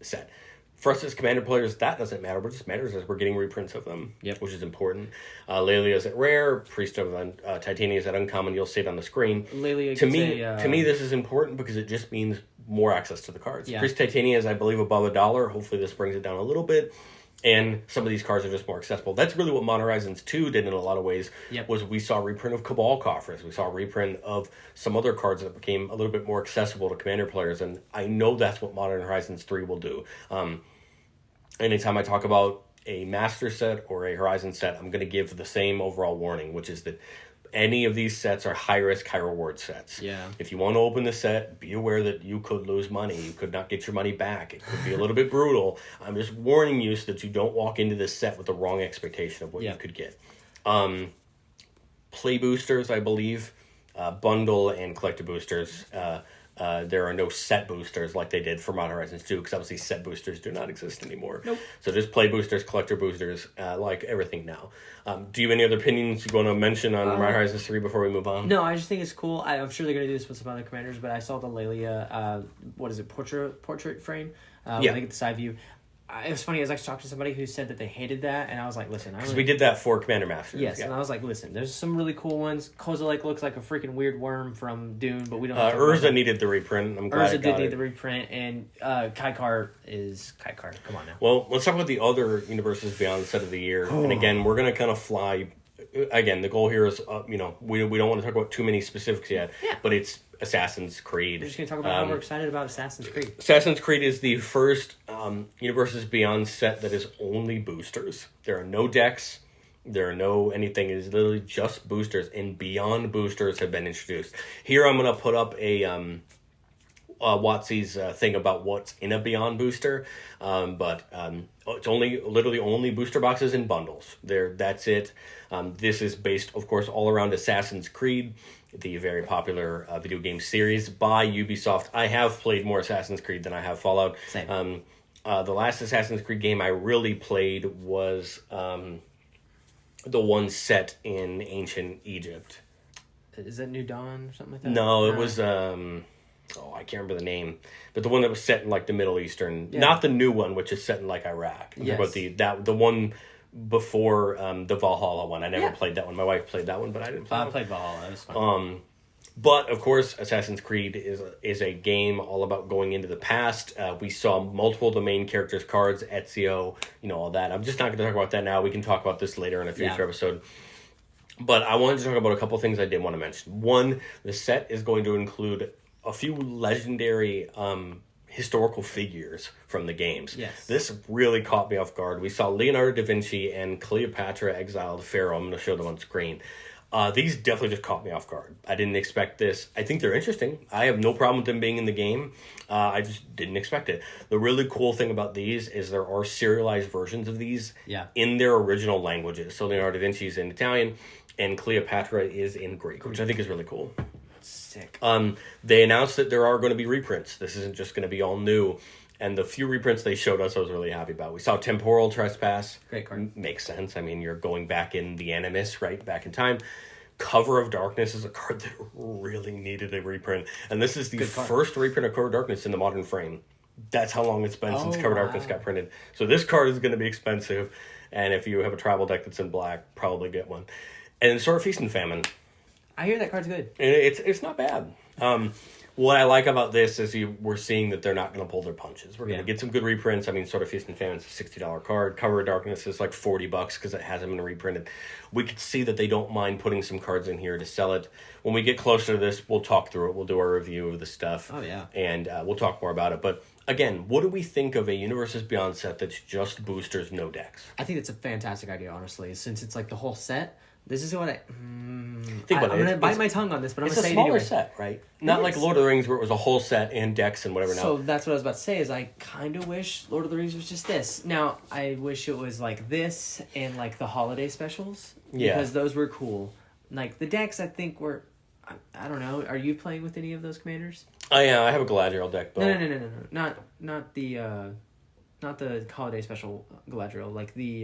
set. For us as Commander players, that doesn't matter. What just matters is we're getting reprints of them, which is important. Lelia is at rare. Priest of Titania is at uncommon. You'll see it on the screen. Lelia to me, this is important because it just means more access to the cards. Yeah. Priest of Titania is, I believe, above $1. Hopefully this brings it down a little bit. And some of these cards are just more accessible. That's really what Modern Horizons 2 did in a lot of ways. Was we saw a reprint of Cabal Coffers. We saw a reprint of some other cards that became a little bit more accessible to Commander players. And I know that's what Modern Horizons 3 will do. Anytime I talk about a Master set or a Horizon set, I'm going to give the same overall warning, which is that any of these sets are high-risk, high-reward sets. Yeah. If you want to open the set, be aware that you could lose money. You could not get your money back. It could be a little bit brutal. I'm just warning you so that you don't walk into this set with the wrong expectation of what you could get. Play boosters, I believe, bundle and collector boosters. There are no set boosters like they did for Modern Horizons 2, because obviously set boosters do not exist anymore. Nope. So just play boosters, collector boosters, like everything now. Do you have any other opinions you want to mention on Modern Horizons 3 before we move on? No, I just think it's cool. I'm sure they're going to do this with some other commanders, but I saw the Lelia, portrait frame. When they get the side view. It was funny, I was actually talking to somebody who said that they hated that, and I was like, listen. Because we did that for Commander Masters. Yes, and I was like, listen, there's some really cool ones. Kozilek looks like a freaking weird worm from Dune, but we don't have to Urza needed the reprint. I'm glad Urza did need the reprint, and Kaikar is Kaikar. Come on now. Well, let's talk about the other Universes Beyond set of the year. And again, we're going to kind of fly. Again, the goal here is, we don't want to talk about too many specifics yet, but it's Assassin's Creed. We're just going to talk about how we're excited about Assassin's Creed. Assassin's Creed is the first Universes Beyond set that is only boosters. There are no decks. There are no anything. It is literally just boosters, and Beyond boosters have been introduced. Here I'm going to put up a WotC's thing about what's in a Beyond booster, but it's literally only booster boxes and bundles. That's it. This is based, of course, all around Assassin's Creed, the very popular video game series by Ubisoft. I have played more Assassin's Creed than I have Fallout. Same. The last Assassin's Creed game I really played was the one set in ancient Egypt. Is that New Dawn or something like that? No, it was... I can't remember the name, but the one that was set in like the Middle Eastern, not the new one, which is set in like Iraq. Yes. But the one before the Valhalla one. I never played that one. My wife played that one, but I didn't play I that played Valhalla. It was fun. But of course, Assassin's Creed is a game all about going into the past. We saw multiple of the main characters' cards, Ezio, all that. I'm just not going to talk about that now. We can talk about this later in a future episode. But I wanted to talk about a couple things I did want to mention. One, the set is going to include a few legendary historical figures from the games. Yes. This really caught me off guard. We saw Leonardo da Vinci and Cleopatra exiled pharaoh. I'm going to show them on screen. These definitely just caught me off guard. I didn't expect this. I think they're interesting. I have no problem with them being in the game. I just didn't expect it. The really cool thing about these is there are serialized versions of these in their original languages. So Leonardo da Vinci is in Italian and Cleopatra is in Greek, which I think is really cool. Sick. They announced that there are going to be reprints. This isn't just going to be all new. And the few reprints they showed us, I was really happy about. We saw Temporal Trespass. Great card. Makes sense. I mean, you're going back in the Animus, right? Back in time. Cover of Darkness is a card that really needed a reprint. And this is the first reprint of Cover of Darkness in the modern frame. That's how long it's been since Cover of Darkness got printed. So this card is going to be expensive. And if you have a tribal deck that's in black, probably get one. And Sword of Feast and Famine. I hear that card's good. It's not bad. What I like about this is we're seeing that they're not going to pull their punches. We're going to get some good reprints. I mean, Sword of Feast and Famine is a $60 card. Cover of Darkness is like $40 because it hasn't been reprinted. We could see that they don't mind putting some cards in here to sell it. When we get closer to this, we'll talk through it. We'll do our review of the stuff. Oh, yeah. And we'll talk more about it. But again, what do we think of a Universes Beyond set that's just boosters, no decks? I think it's a fantastic idea, honestly, since it's like the whole set. This is what I'm going to bite my tongue on this, but I'm going to say it anyway. It's a smaller set, right? Not like Lord of the Rings where it was a whole set and decks and whatever. So that's what I was about to say is I kind of wish Lord of the Rings was just this. Now, I wish it was like this and like the holiday specials. Yeah. Because those were cool. Like the decks I think were, I don't know. Are you playing with any of those commanders? I have a Galadriel deck. But No. Not the holiday special Galadriel, like the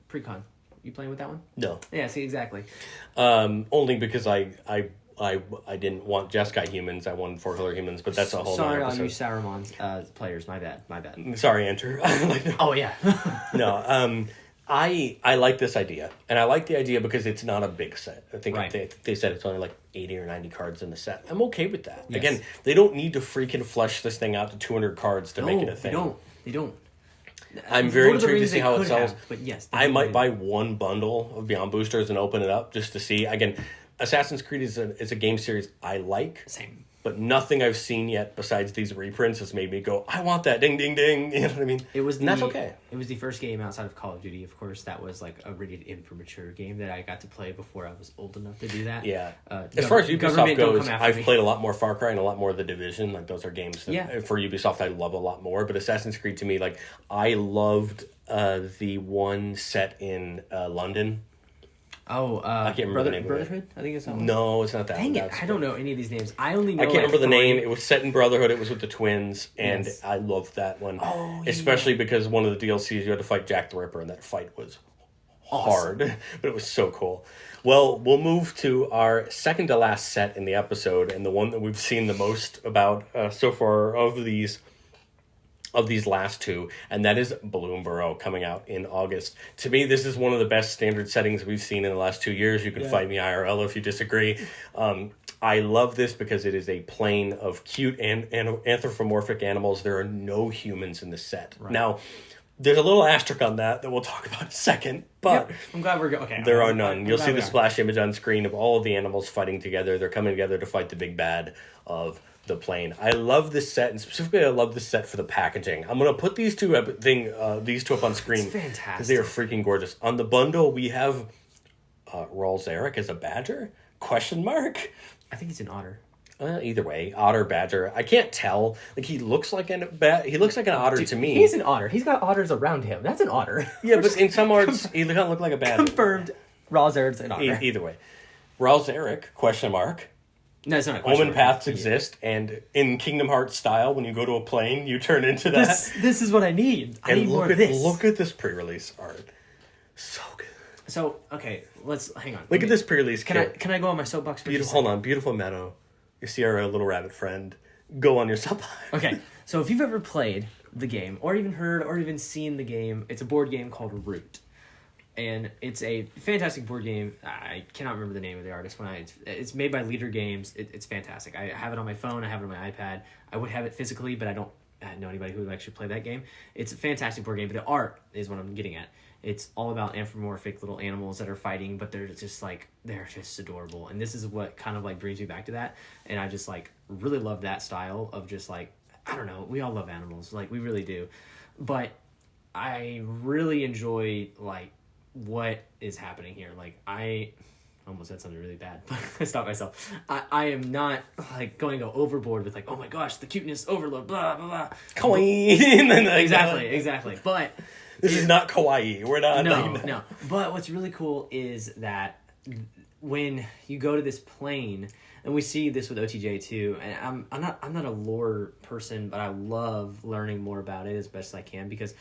Precon. You playing with that one? No. Yeah, see, exactly. Only because I didn't want Jeskai humans. I wanted 4-color humans, but that's a whole other episode. Sorry, all you Saruman's players. My bad. Sorry, Enter. Oh, yeah. No, I like this idea. And I like the idea because it's not a big set. I think they said it's only like 80 or 90 cards in the set. I'm okay with that. Yes. Again, they don't need to freaking flesh this thing out to 200 cards to make it a thing. They don't. I'm very intrigued to see how it sells. But yes, I might buy one bundle of Beyond Boosters and open it up just to see. Again, Assassin's Creed is a game series I like. Same. But nothing I've seen yet besides these reprints has made me go, I want that, ding, ding, ding. You know what I mean? That's okay. It was the first game outside of Call of Duty, of course, that was like a rated in for mature game that I got to play before I was old enough to do that. Yeah. As far as Ubisoft goes, I've played a lot more Far Cry and a lot more of The Division. Like, those are games that, for Ubisoft, I love a lot more. But Assassin's Creed, to me, like, I loved the one set in London. Oh, I can't remember the name Brotherhood? of it. I think it's that one. No, it's not that Dang one. it, I don't know any of these names. I only know I can't remember the name. It was set in Brotherhood. It was with the twins, and I loved that one. Oh, especially because one of the DLCs you had to fight Jack the Ripper, and that fight was hard, but it was so cool. Well, we'll move to our second to last set in the episode, and the one that we've seen the most about so far of these last two, and that is Bloomburrow coming out in August. To me, this is one of the best standard settings we've seen in the last 2 years. You can fight me IRL if you disagree. I love this because it is a plane of cute and anthropomorphic animals. There are no humans in the set. Right. Now, there's a little asterisk on that we'll talk about in a second, but I'm glad we're okay. There are none. You'll see the splash image on screen of all of the animals fighting together. They're coming together to fight the big bad of the plane. I love this set, and specifically I love this set for the packaging. I'm going to put these two up on screen. It's fantastic. Because they are freaking gorgeous. On the bundle, we have Raul Zarek as a badger? Question mark? I think he's an otter. Either way, otter, badger. I can't tell. Like, he looks like an otter to me. He's an otter. He's got otters around him. That's an otter. Yeah, but in some arts, he doesn't look like a badger. Confirmed. Raul Zarek's an otter. Either way. Raul Zarek, question mark. No, it's not a question. Omen paths exist, and in Kingdom Hearts style, when you go to a plane, you turn into that. This is what I need. I need more of this. Look at this pre-release art. So good. So, okay, let's hang on. Look at this pre-release kit. Can I go on my soapbox for Hold on, beautiful meadow. You see our little rabbit friend. Go on your sub. Okay, so if you've ever played the game, or even heard, or even seen the game, it's a board game called Root. And it's a fantastic board game. I cannot remember the name of the artist. It's made by Leader Games. It's fantastic. I have it on my phone. I have it on my iPad. I would have it physically, but I don't know anybody who would actually play that game. It's a fantastic board game, but the art is what I'm getting at. It's all about anthropomorphic little animals that are fighting, but they're just adorable. And this is what kind of like brings me back to that. And I just like really love that style of just like, I don't know, we all love animals. Like we really do. But I really enjoy like what is happening here. Like I almost said something really bad, but I stopped myself. I am not like going to go overboard with like, oh my gosh, the cuteness overload, blah blah blah. Kawaii. Exactly. But this is not kawaii. We're not. No. But what's really cool is that when you go to this plane, and we see this with OTJ too. And I'm not a lore person, but I love learning more about it as best as I can because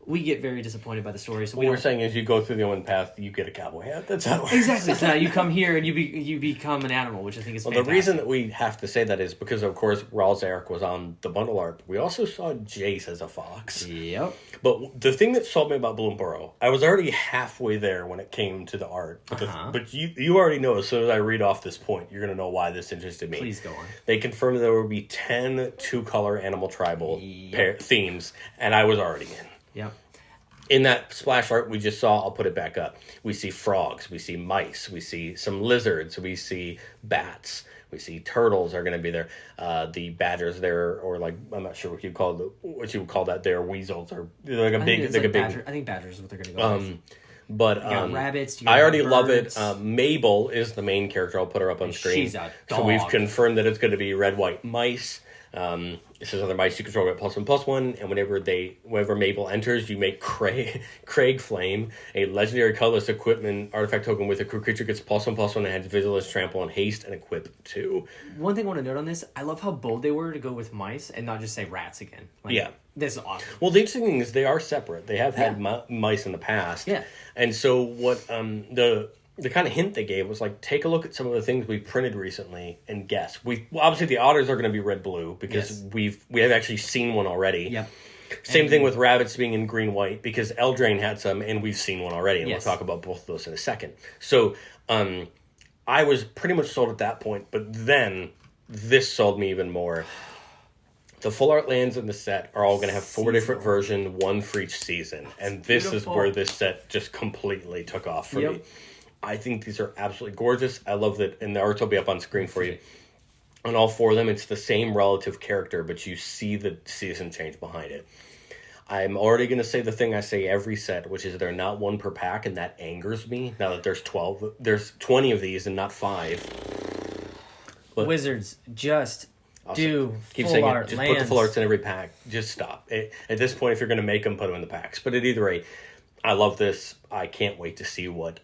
we get very disappointed by the story. So what we're saying is you go through the Owen path, you get a cowboy hat. That's how it works. Exactly. So now you come here and you become an animal, which I think is fantastic. The reason that we have to say that is because, of course, Raul Zarek was on the bundle art. We also saw Jace as a fox. Yep. But the thing that sold me about Bloomborough, I was already halfway there when it came to the art. But you already know, as soon as I read off this point, you're going to know why this interested me. Please go on. They confirmed there would be 10 two-color animal tribal themes, and I was already in. Yep. In that splash art we just saw, I'll put it back up. We see frogs, we see mice, we see some lizards, we see bats, we see turtles are going to be there. The badgers there, or like I'm not sure what you would call that. They're weasels, or like a big. Badger. I think badgers is what they're going to go with. But you got rabbits. I already love it. Mabel is the main character. I'll put her up on screen. She's a dog. So we've confirmed that it's going to be red, white mice. It says other mice you control get +1/+1, and whenever Mabel enters, you make Craig Flame, a legendary colorless equipment artifact token with a creature gets +1/+1 and has Vigilance, Trample, and Haste, and Equip 2. One thing I want to note on this, I love how bold they were to go with mice and not just say rats again. Like, yeah. This is awesome. Well, the interesting thing is they are separate. They have had mice in the past. Yeah. And so what the kind of hint they gave was like, take a look at some of the things we printed recently and guess. Obviously the otters are going to be red-blue because we have actually seen one already. Yep. Same thing with rabbits being in green-white because Eldraine had some and we've seen one already, and we'll talk about both of those in a second. So I was pretty much sold at that point, but then this sold me even more. The full art lands in the set are all going to have 4 different versions, one for each season, and this is where this set just completely took off for me. I think these are absolutely gorgeous. I love that, and the arts will be up on screen for you. On all 4 of them, it's the same relative character, but you see the season change behind it. I'm already going to say the thing I say every set, which is they're not 1 per pack, and that angers me. Now that there's 20 of these and not 5. But Wizards, just keep saying it. Just put the full arts in every pack. Just stop. At this point, if you're going to make them, put them in the packs. But at either rate, I love this. I can't wait to see what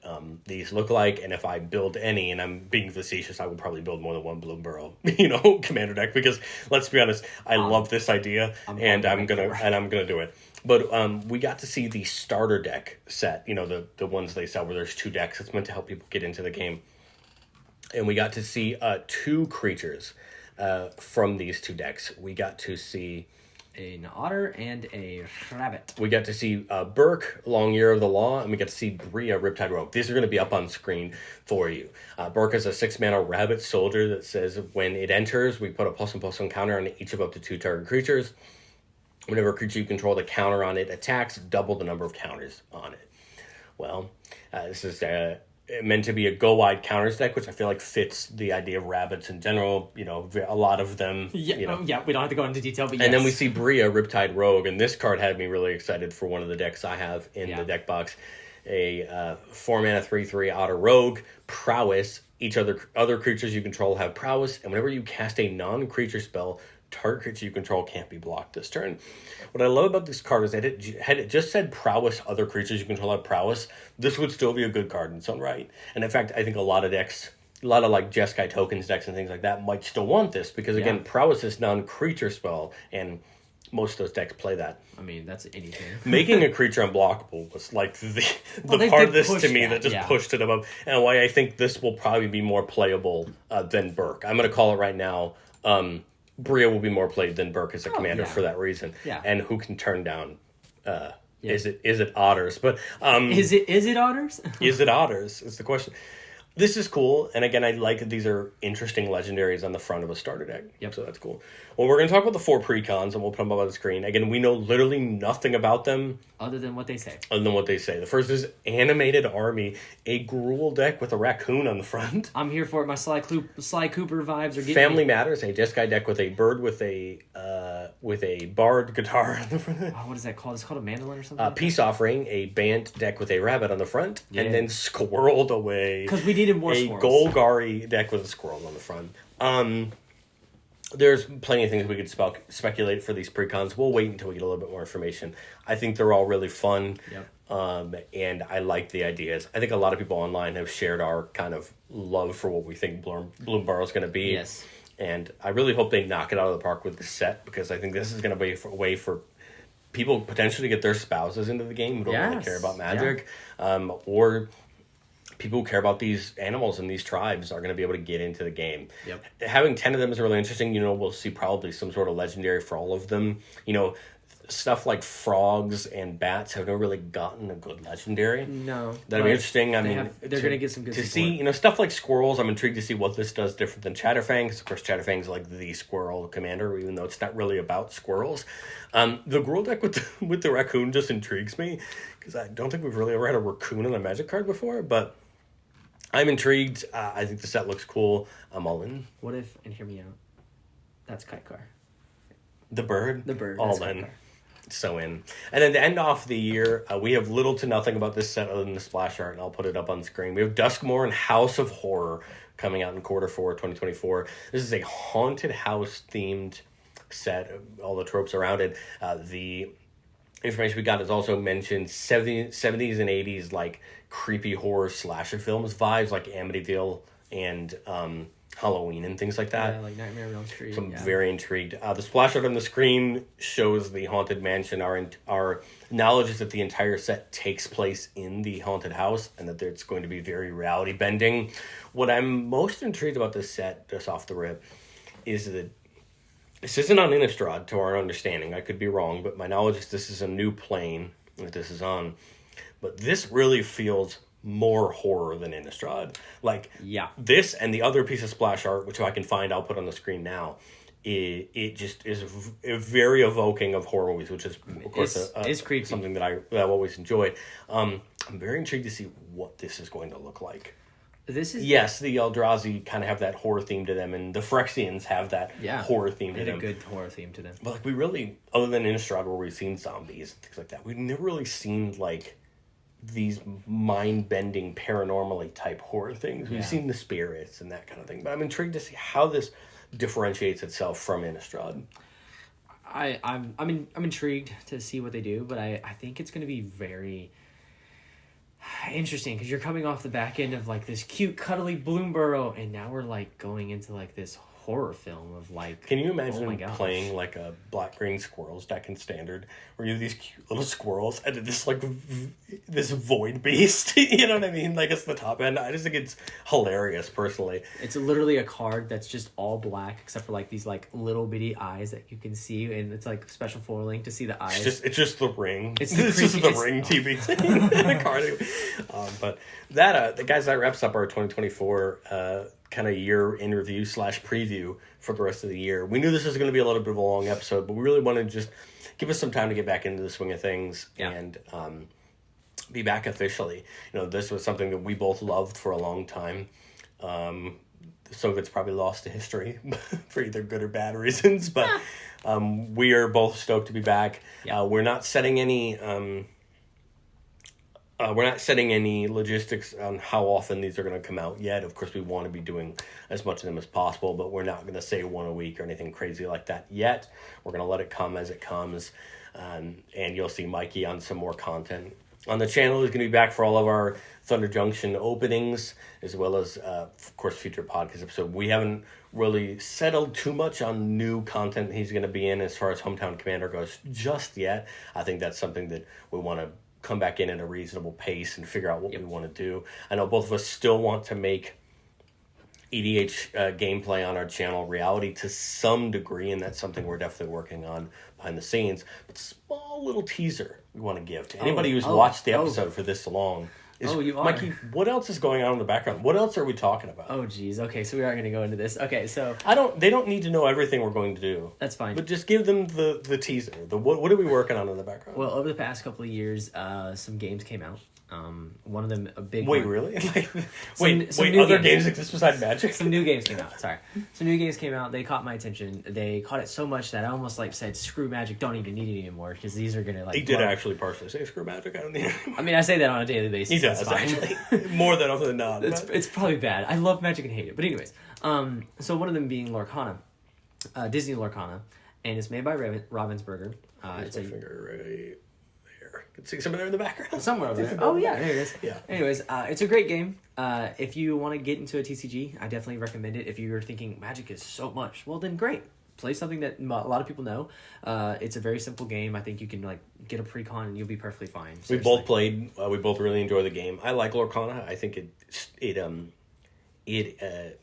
these look like, and if I build any, and I'm being facetious, I will probably build more than one Bloomborough, commander deck, because let's be honest, I love this idea, and I'm gonna do it. But we got to see the starter deck set, the ones they sell where there's 2 decks. It's meant to help people get into the game, and we got to see 2 creatures from these 2 decks. We got to see an otter and a rabbit. We got to see Burke, Long Year of the Law, and we got to see Bria, Riptide Rogue. These are going to be up on screen for you. Burke is a 6-mana rabbit soldier that says when it enters, we put a +1/+1 counter on each of up to 2 target creatures. Whenever a creature you control, the counter on it attacks, double the number of counters on it. Well, this is meant to be a go-wide counters deck, which I feel like fits the idea of rabbits in general. A lot of them. Yeah, we don't have to go into detail, but yes. And then we see Bria, Riptide Rogue, and this card had me really excited for one of the decks I have in the deck box. A 4-mana 3/3 Otter Rogue, prowess. Each other creatures you control have prowess, and whenever you cast a non-creature spell, target creature you control can't be blocked this turn. What I love about this card is that had it just said prowess, other creatures you control have prowess, this would still be a good card in its own right. And in fact, I think a lot of like Jeskai tokens decks and things like that might still want this, because again, prowess is non-creature spell, and most of those decks play that. I mean, that's anything. Making a creature unblockable was like the part of this to me that just pushed it above, and why I think this will probably be more playable than Burke. I'm going to call it right now. Bria will be more played than Burke as a commander yeah. for that reason. Yeah. And who can turn down? Is it otters? But is it otters? Is it otters? Is the question. This is cool, and again, I like that these are interesting legendaries on the front of a starter deck. Yep. So that's cool. Well, we're going to talk about the 4 precons, and we'll put them up on the screen. Again, we know literally nothing about them. Other than what they say. The first is Animated Army, a Gruul deck with a raccoon on the front. I'm here for it. My Sly Cooper vibes are getting Family me. Matters, a Jeskai deck with a bird with a bard guitar on the front. Oh, what is that called? It's called a mandolin or something? Peace Offering, a Bant deck with a rabbit on the front. Yeah. And then Squirreled Away. Because we needed more squirrels. A Golgari deck with a squirrel on the front. There's plenty of things we could speculate for these precons. We'll wait until we get a little bit more information. I think they're all really fun. Yep. And I like the ideas. I think a lot of people online have shared our kind of love for what we think Bloomburrow is going to be. Yes. And I really hope they knock it out of the park with the set, because I think this is going to be a way for people potentially to get their spouses into the game who don't really care about Magic. Yeah. Or people who care about these animals and these tribes are going to be able to get into the game. Yep. Having 10 of them is really interesting. We'll see probably some sort of legendary for all of them. Stuff like frogs and bats have never really gotten a good legendary. No. That'd be interesting. They're going to get some good to support. see, stuff like squirrels. I'm intrigued to see what this does different than Chatterfangs. Of course, Chatterfangs like the squirrel commander, even though it's not really about squirrels. The Gruul deck with the raccoon just intrigues me, because I don't think we've really ever had a raccoon on a Magic card before, but I'm intrigued. I think the set looks cool. I'm all in. What if, and hear me out, that's Kaikar. The bird? The bird. All in. So in. And then to end off the year, we have little to nothing about this set other than the splash art, and I'll put it up on screen. We have Duskmoor and House of Horror coming out in Q4 2024. This is a haunted house themed set, all the tropes around it. The information we got is also mentioned 70s and 80s like creepy horror slasher films vibes, like Amityville and Halloween and things like that. Yeah, like Nightmare on Elm Street. So I'm very intrigued. The splash art on the screen shows the haunted mansion. Our knowledge is that the entire set takes place in the haunted house, and that it's going to be very reality bending. What I'm most intrigued about this set, just off the rip, is that this isn't on Innistrad, to our understanding. I could be wrong, but my knowledge is this is a new plane that this is on. But this really feels more horror than Innistrad. This and the other piece of splash art, which I can find, I'll put on the screen now. It just is very evoking of horror movies, which is of course it's creepy. Something that I've always enjoyed. I'm very intrigued to see what this is going to look like. Yes, the Eldrazi kind of have that horror theme to them, and the Phyrexians have that horror theme to them. A good horror theme to them. But we really, other than Innistrad, where we've seen zombies and things like that, we've never really seen these mind-bending, paranormally type horror things. We've seen the spirits and that kind of thing. But I'm intrigued to see how this differentiates itself from Innistrad. I'm intrigued to see what they do, but I think it's going to be very interesting, because you're coming off the back end of this cute, cuddly Bloomburrow, and now we're going into this horror film of Can you imagine playing a black-green squirrels deck in Standard, where you have these cute little squirrels and this this void beast? You know what I mean? It's the top end. I just think it's hilarious, personally. It's literally a card that's just all black except for these little bitty eyes that you can see, and it's special foiling to see the eyes. It's just the ring. It's just the ring TV thing. The card. But that guys, that wraps up our 2024 kind of year in review / preview for the rest of the year. We knew this was going to be a little bit of a long episode, but we really wanted to just give us some time to get back into the swing of things and be back officially. This was something that we both loved for a long time. Some of it's probably lost to history for either good or bad reasons, but we are both stoked to be back. We're not setting any logistics on how often these are going to come out yet. Of course, we want to be doing as much of them as possible, but we're not going to say one a week or anything crazy like that yet. We're going to let it come as it comes, and you'll see Mikey on some more content. On the channel, he's going to be back for all of our Thunder Junction openings, as well as, of course, future podcast episode. We haven't really settled too much on new content he's going to be in as far as Hometown Commander goes just yet. I think that's something that we want to come back in at a reasonable pace and figure out what we want to do. I know both of us still want to make EDH gameplay on our channel, reality to some degree, and that's something we're definitely working on behind the scenes. But small little teaser we want to give to anybody who's watched the episode for this long. You are. Mikey, what else is going on in the background? What else are we talking about? Oh, geez. Okay, so we are going to go into this. Okay, so... They don't need to know everything we're going to do. That's fine. But just give them the teaser. What are we working on in the background? Well, over the past couple of years, some games came out. One of them, a big Wait, one. really? Some Other games exist besides Magic? Some new games came out, sorry. Some new games came out, they caught my attention. They caught it so much that I almost said, screw Magic, don't even need it anymore, because these are going to He did actually partially say, screw Magic, I don't need it anymore. I mean, I say that on a daily basis. He does, actually. More than often than not. It's probably bad. I love Magic and hate it. But anyways, so one of them being Lorcana, Disney Lorcana, and it's made by Ravensburger. It's my finger right there. You can see something there in the background. Somewhere over there. Oh, yeah, there it is. Yeah. Anyways, it's a great game. If you want to get into a TCG, I definitely recommend it. If you're thinking Magic is so much, well, then great. Play something that a lot of people know. It's a very simple game. I think you can get a pre-con and you'll be perfectly fine. We both played. We both really enjoy the game. I like Lorcana. I think it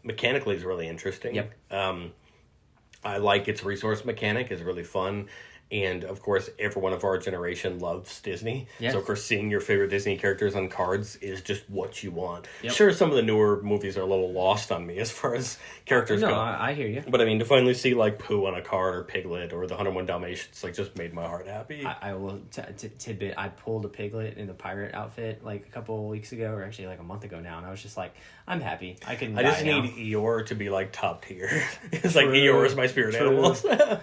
mechanically is really interesting. Yep. I like its resource mechanic. It's really fun. And, of course, everyone of our generation loves Disney. Yes. So, of course, seeing your favorite Disney characters on cards is just what you want. Yep. Sure, some of the newer movies are a little lost on me as far as characters go. No, I hear you. But, I mean, to finally see, Pooh on a card or Piglet or the 101 Dalmatians, just made my heart happy. I will tidbit. I pulled a Piglet in the pirate outfit a couple of weeks ago, or actually a month ago now, and I was just I'm happy. I just need Eeyore to be top tier. It's Eeyore is my spirit animal.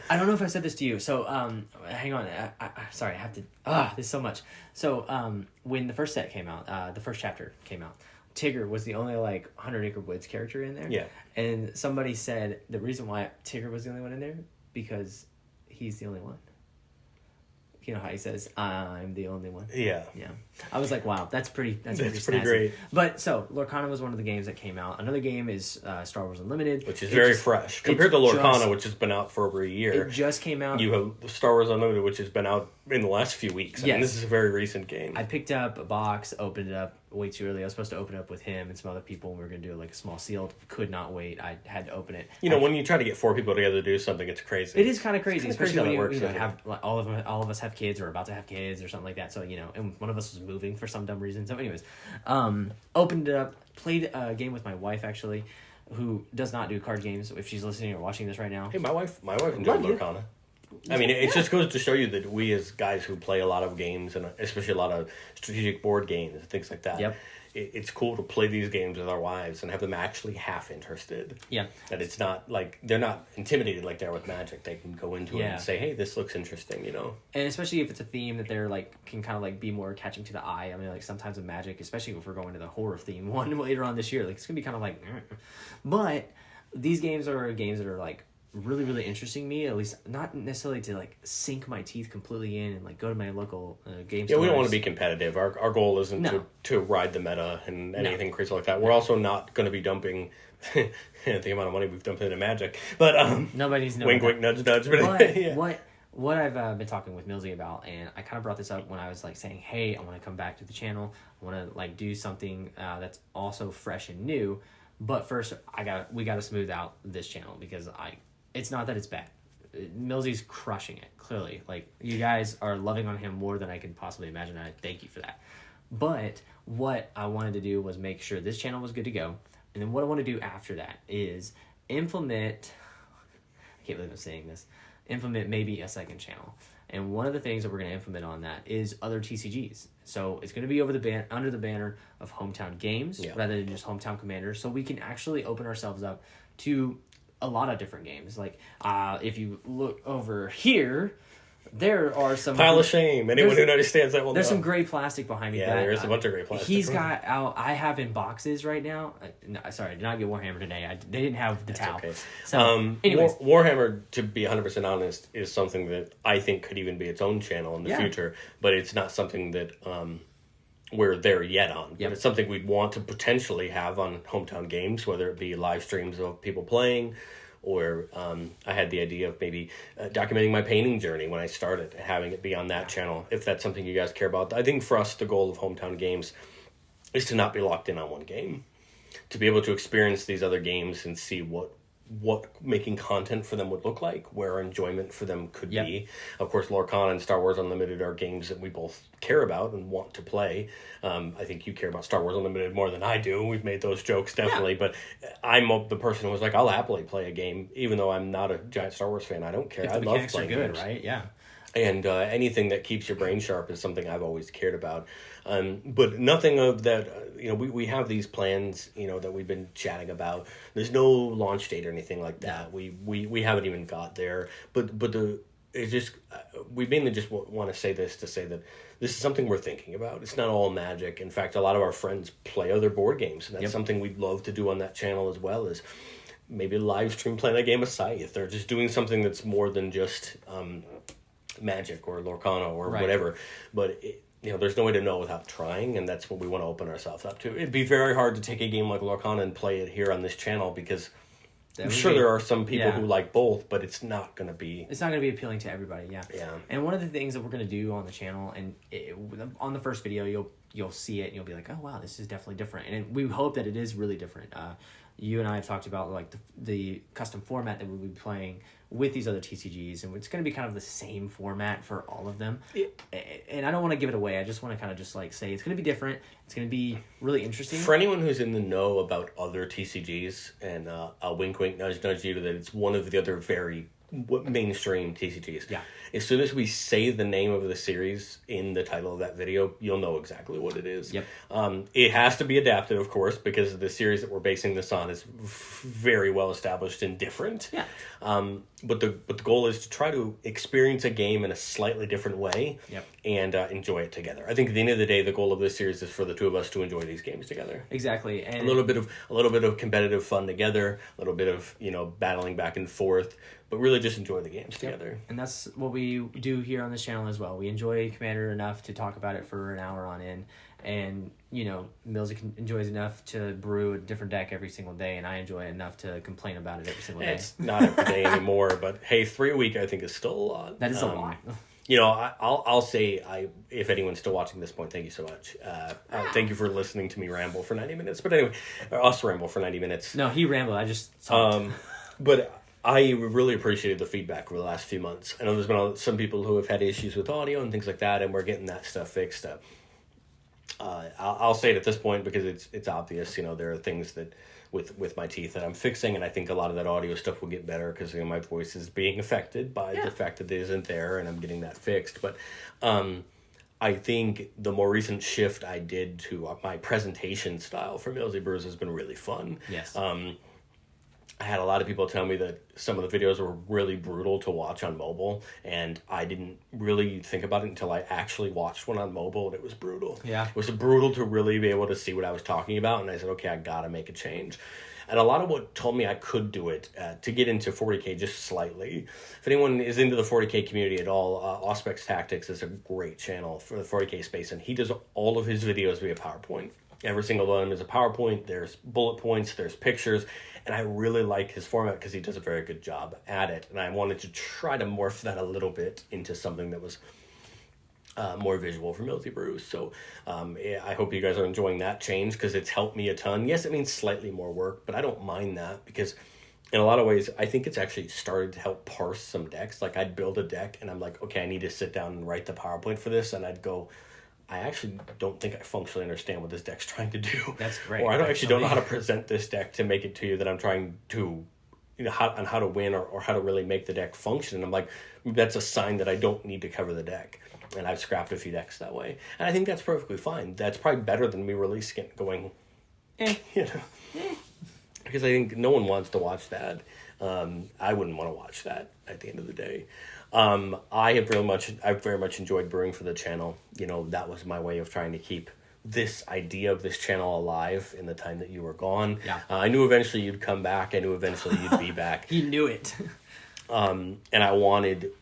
I don't know if I said this to you. So hang on. Sorry, I have to. There's so much. So when the first set came out, the first chapter came out, Tigger was the only 100 Acre Woods character in there. Yeah. And somebody said the reason why Tigger was the only one in there because he's the only one. You know how he says, "I'm the only one." Yeah. Yeah. I was like, "Wow, that's pretty pretty great." But so Lorcana was one of the games that came out. Another game is Star Wars Unlimited, which is very fresh compared to Lorcana, which has been out for over a year. It just came out. You have Star Wars Unlimited, which has been out in the last few weeks. Yes. I mean, this is a very recent game. I picked up a box, opened it up way too early. I was supposed to open it up with him and some other people, and we were going to do a small sealed. Could not wait. I had to open it. When you try to get 4 people together to do something, it's crazy. It is kind of crazy, especially when you have all of us have kids or about to have kids or something like that. So and one of us was moving for some dumb reason. So anyways, opened it up, played a game with my wife actually, who does not do card games. If she's listening or watching this right now, Hey, my wife enjoyed Lorcana. I mean, it just goes to show you that we as guys who play a lot of games, and especially a lot of strategic board games and things like that, Yep. It's cool to play these games with our wives and have them actually half interested. Yeah. That it's not they're not intimidated like they are with Magic. They can go into it and say, hey, this looks interesting, And especially if it's a theme that they're can kind of be more catching to the eye. I mean, sometimes with Magic, especially if we're going to the horror theme one later on this year, it's going to be kind of But these games are games that are really, really interesting me, at least not necessarily to sink my teeth completely in and go to my local game Yeah, stores. we don't want to be competitive. Our goal isn't to ride the meta and anything crazy like that. We're also not going to be dumping the amount of money we've dumped into Magic. But nobody's wink, wink, nudge, nudge. But yeah. What I've been talking with Millsy about, and I kind of brought this up when I was saying, hey, I want to come back to the channel. I want to do something that's also fresh and new. But first, we got to smooth out this channel because it's not that it's bad. Millsy's crushing it, clearly. You guys are loving on him more than I can possibly imagine, and I thank you for that. But what I wanted to do was make sure this channel was good to go. And then what I want to do after that is implement... I can't believe I'm saying this. Implement maybe a second channel. And one of the things that we're going to implement on that is other TCGs. So it's going to be under the banner of HomeTown Games rather than just HomeTown Commanders. So we can actually open ourselves up to a lot of different games. If you look over here, there are some... Pile of shame. Anyone who understands that will know. There's some gray plastic behind me. Yeah, there is a bunch of gray plastic. He's got out... I have in boxes right now. Sorry, I did not get Warhammer today. They didn't have the towel. Okay. So, anyways. Warhammer, to be 100% honest, is something that I think could even be its own channel in the future. But it's not something that... we're there yet on. But it's something we'd want to potentially have on HomeTown Games, whether it be live streams of people playing, or I had the idea of maybe documenting my painting journey when I started, having it be on that channel, if that's something you guys care about. I think for us, the goal of HomeTown Games is to not be locked in on one game. to be able to experience these other games and see what making content for them would look like, where enjoyment for them could be. Of course, Lorcana and Star Wars Unlimited are games that we both care about and want to play. I think you care about Star Wars Unlimited more than I do. We've made those jokes, definitely. But I'm the person who was like, I'll happily play a game, even though I'm not a giant Star Wars fan. I don't care. If I the love mechanics playing are good, games. right? Yeah. And anything that keeps your brain sharp is something I've always cared about. But nothing of that, we have these plans, that we've been chatting about. There's no launch date or anything like that. We haven't even got there. But it's just, we mainly just want to say this to say that this is something we're thinking about. It's not all magic. In fact, a lot of our friends play other board games, and that's something we'd love to do on that channel as well, is maybe live stream playing a game of Scythe, or just doing something that's more than just Magic or Lorcana or whatever. But there's no way to know without trying, and that's what we want to open ourselves up to. It'd be very hard to take a game like Lorcana and play it here on this channel, because I'm sure there are some people who like both, but it's not going to be appealing to everybody. Yeah. And one of the things that we're going to do on the channel, and on the first video you'll see it and you'll be like, oh wow, this is definitely different, and we hope that it is really different. You and I have talked about like the custom format that we'll be playing with these other TCGs, and it's going to be kind of the same format for all of them. And I don't want to give it away. I just want to kind of just like say it's going to be different. It's going to be really interesting. For anyone who's in the know about other TCGs, and I'll wink, wink, nudge, nudge you to that it's one of the other very mainstream TCGs. Yeah. As soon as we say the name of the series in the title of that video, you'll know exactly what it is. Yep. It has to be adapted, of course, because the series that we're basing this on is very well established and different. Yeah. But the goal is to try to experience a game in a slightly different way. Yep. And enjoy it together. I think at the end of the day, the goal of this series is for the two of us to enjoy these games together. Exactly. And a little bit of competitive fun together, a little bit of battling back and forth, but really just enjoy the games together. And that's what we do here on this channel as well. We enjoy Commander enough to talk about it for an hour on end, and Mills enjoys enough to brew a different deck every single day, and I enjoy it enough to complain about it every single day. It's not every day anymore, but hey, 3 a week I think is still a lot. That is a lot. I'll say, if anyone's still watching this point, thank you so much. Thank you for listening to me ramble for 90 minutes. But anyway, us ramble for 90 minutes. No, he rambled. I just talked. But I really appreciated the feedback over the last few months. I know there's been some people who have had issues with audio and things like that, and we're getting that stuff fixed up. I'll say it at this point because it's obvious. There are things that with my teeth that I'm fixing, and I think a lot of that audio stuff will get better because my voice is being affected by the fact that it isn't there, and I'm getting that fixed. But I think the more recent shift I did to my presentation style for Millsy Brews has been really fun. Yes. I had a lot of people tell me that some of the videos were really brutal to watch on mobile, and I didn't really think about it until I actually watched one on mobile, and it was brutal. Yeah. It was brutal to really be able to see what I was talking about, and I said, okay, I gotta make a change. And a lot of what told me I could do it, to get into 40K just slightly. If anyone is into the 40K community at all, Auspex Tactics is a great channel for the 40K space, and he does all of his videos via PowerPoint. Every single one is a PowerPoint, there's bullet points, there's pictures, and I really like his format because he does a very good job at it. And I wanted to try to morph that a little bit into something that was more visual for Milty Brews. So I hope you guys are enjoying that change because it's helped me a ton. Yes, it means slightly more work, but I don't mind that because in a lot of ways, I think it's actually started to help parse some decks. Like I'd build a deck and I'm like, okay, I need to sit down and write the PowerPoint for this. And I'd go, I actually don't think I functionally understand what this deck's trying to do. That's great. Or I don't know how to present this deck to make it to you that I'm trying to, how to win or how to really make the deck function. And I'm like, that's a sign that I don't need to cover the deck. And I've scrapped a few decks that way. And I think that's perfectly fine. That's probably better than me releasing it going, Because I think no one wants to watch that. I wouldn't want to watch that at the end of the day. I've very much enjoyed brewing for the channel. That was my way of trying to keep this idea of this channel alive in the time that you were gone. Yeah. I knew eventually you'd come back. I knew eventually you'd be back. He knew it. And I wanted,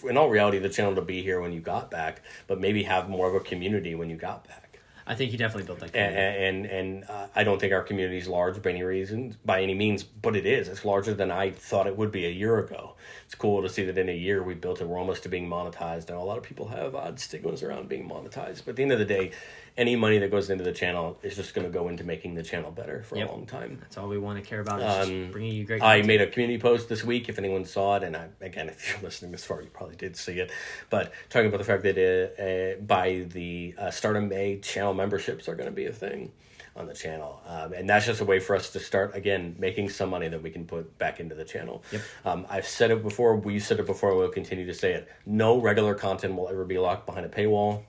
in all reality, the channel to be here when you got back, but maybe have more of a community when you got back. I think he definitely built that community. And I don't think our community is large by any means, but it is. It's larger than I thought it would be a year ago. It's cool to see that in a year we built it. We're almost to being monetized. And a lot of people have odd stigmas around being monetized. But at the end of the day, any money that goes into the channel is just going to go into making the channel better for a long time. That's all we want to care about, is just bringing you great content. content. I made a community post this week, if anyone saw it, and again, if you're listening this far, you probably did see it, but talking about the fact that by the start of May, channel memberships are going to be a thing on the channel, and that's just a way for us to start again making some money that we can put back into the channel. I've said it before, we've said it before, we'll continue to say it. No regular content will ever be locked behind a paywall.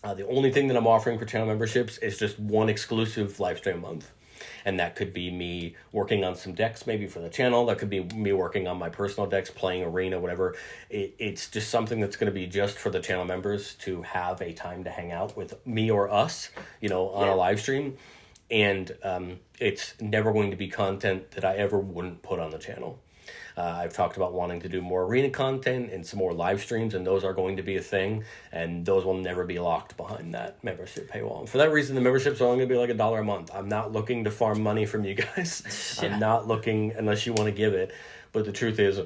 The only thing that I'm offering for channel memberships is just one exclusive live stream a month. And that could be me working on some decks maybe for the channel. That could be me working on my personal decks, playing Arena, whatever. It's just something that's going to be just for the channel members to have a time to hang out with me or us, on a live stream. And it's never going to be content that I ever wouldn't put on the channel. I've talked about wanting to do more Arena content and some more live streams, and those are going to be a thing, and those will never be locked behind that membership paywall. And for that reason, the memberships are only going to be like $1 a month. I'm not looking to farm money from you guys. I'm not looking, unless you want to give it. But the truth is,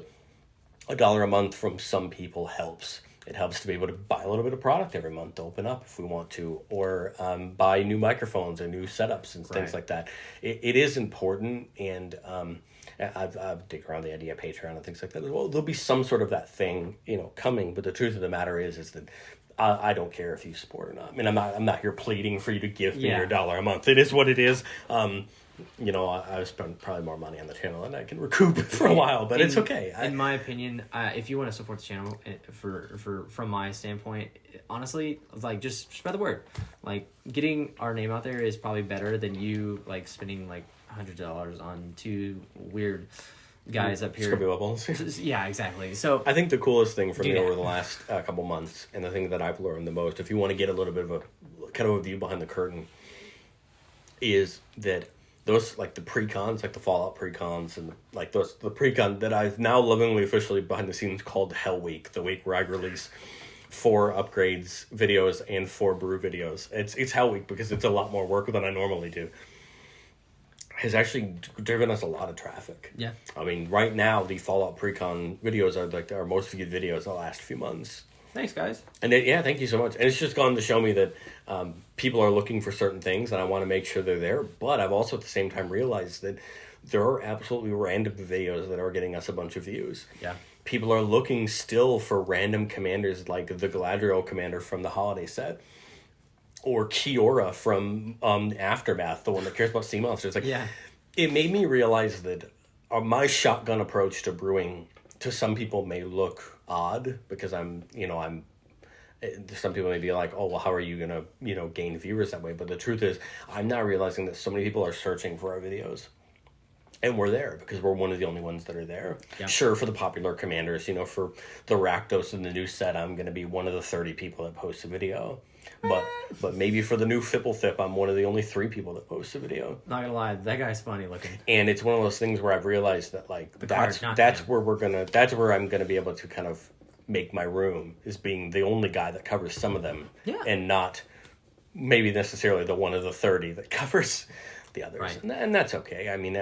$1 a month from some people helps. It helps to be able to buy a little bit of product every month to open up if we want to, or buy new microphones or new setups and things like that. It is important, and I've dig around the idea of Patreon and things like that as well. There'll be some sort of that thing, coming. But the truth of the matter is that I don't care if you support or not. I mean, I'm not here pleading for you to give me your $1 a month. It is what it is. I've spent probably more money on the channel than I can recoup for a while, but it's okay. In my opinion, if you want to support the channel, from my standpoint, honestly, like just spread the word. Like getting our name out there is probably better than you like spending like $100 on two weird guys up here. Scrubby bubbles. Yeah, exactly. So I think the coolest thing for me over the last couple months, and the thing that I've learned the most, if you want to get a little bit of a kind of a view behind the curtain, is that those like the pre-cons, like the Fallout pre-cons, and like the pre-con that I've now lovingly officially behind the scenes called Hell Week, the week where I release 4 upgrades videos and 4 brew videos. It's Hell Week because it's a lot more work than I normally do. Has actually driven us a lot of traffic. Yeah. I mean, right now the Fallout pre-con videos are like our most viewed videos the last few months. Thanks, guys. And thank you so much. And it's just gone to show me that people are looking for certain things, and I want to make sure they're there. But I've also at the same time realized that there are absolutely random videos that are getting us a bunch of views. Yeah. People are looking still for random commanders like the Galadriel commander from the holiday set. Or Kiora from Aftermath, the one that cares about sea monsters. It made me realize that my shotgun approach to brewing to some people may look odd because some people may be like, oh, well, how are you going to, gain viewers that way? But the truth is, I'm now realizing that so many people are searching for our videos. And we're there because we're one of the only ones that are there. Yeah. Sure, for the popular commanders, for the Rakdos and the new set, I'm going to be one of the 30 people that post a video. But maybe for the new Fipplethip, I'm one of the only 3 people that post a video. Not gonna lie, that guy's funny looking. And it's one of those things where I've realized that that's where I'm gonna be able to kind of make my room, is being the only guy that covers some of them, and not maybe necessarily the one of the 30 that covers the others. Right. And that's okay. I mean,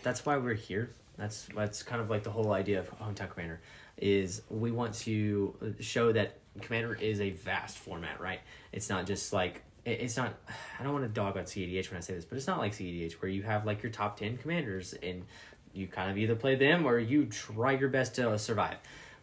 that's why we're here. That's kind of like the whole idea of HomeTown Commander, is we want to show that Commander is a vast format, right? It's not just like, it's not, I don't want to dog on CEDH when I say this, but it's not like CEDH where you have like your top 10 commanders and you kind of either play them or you try your best to survive.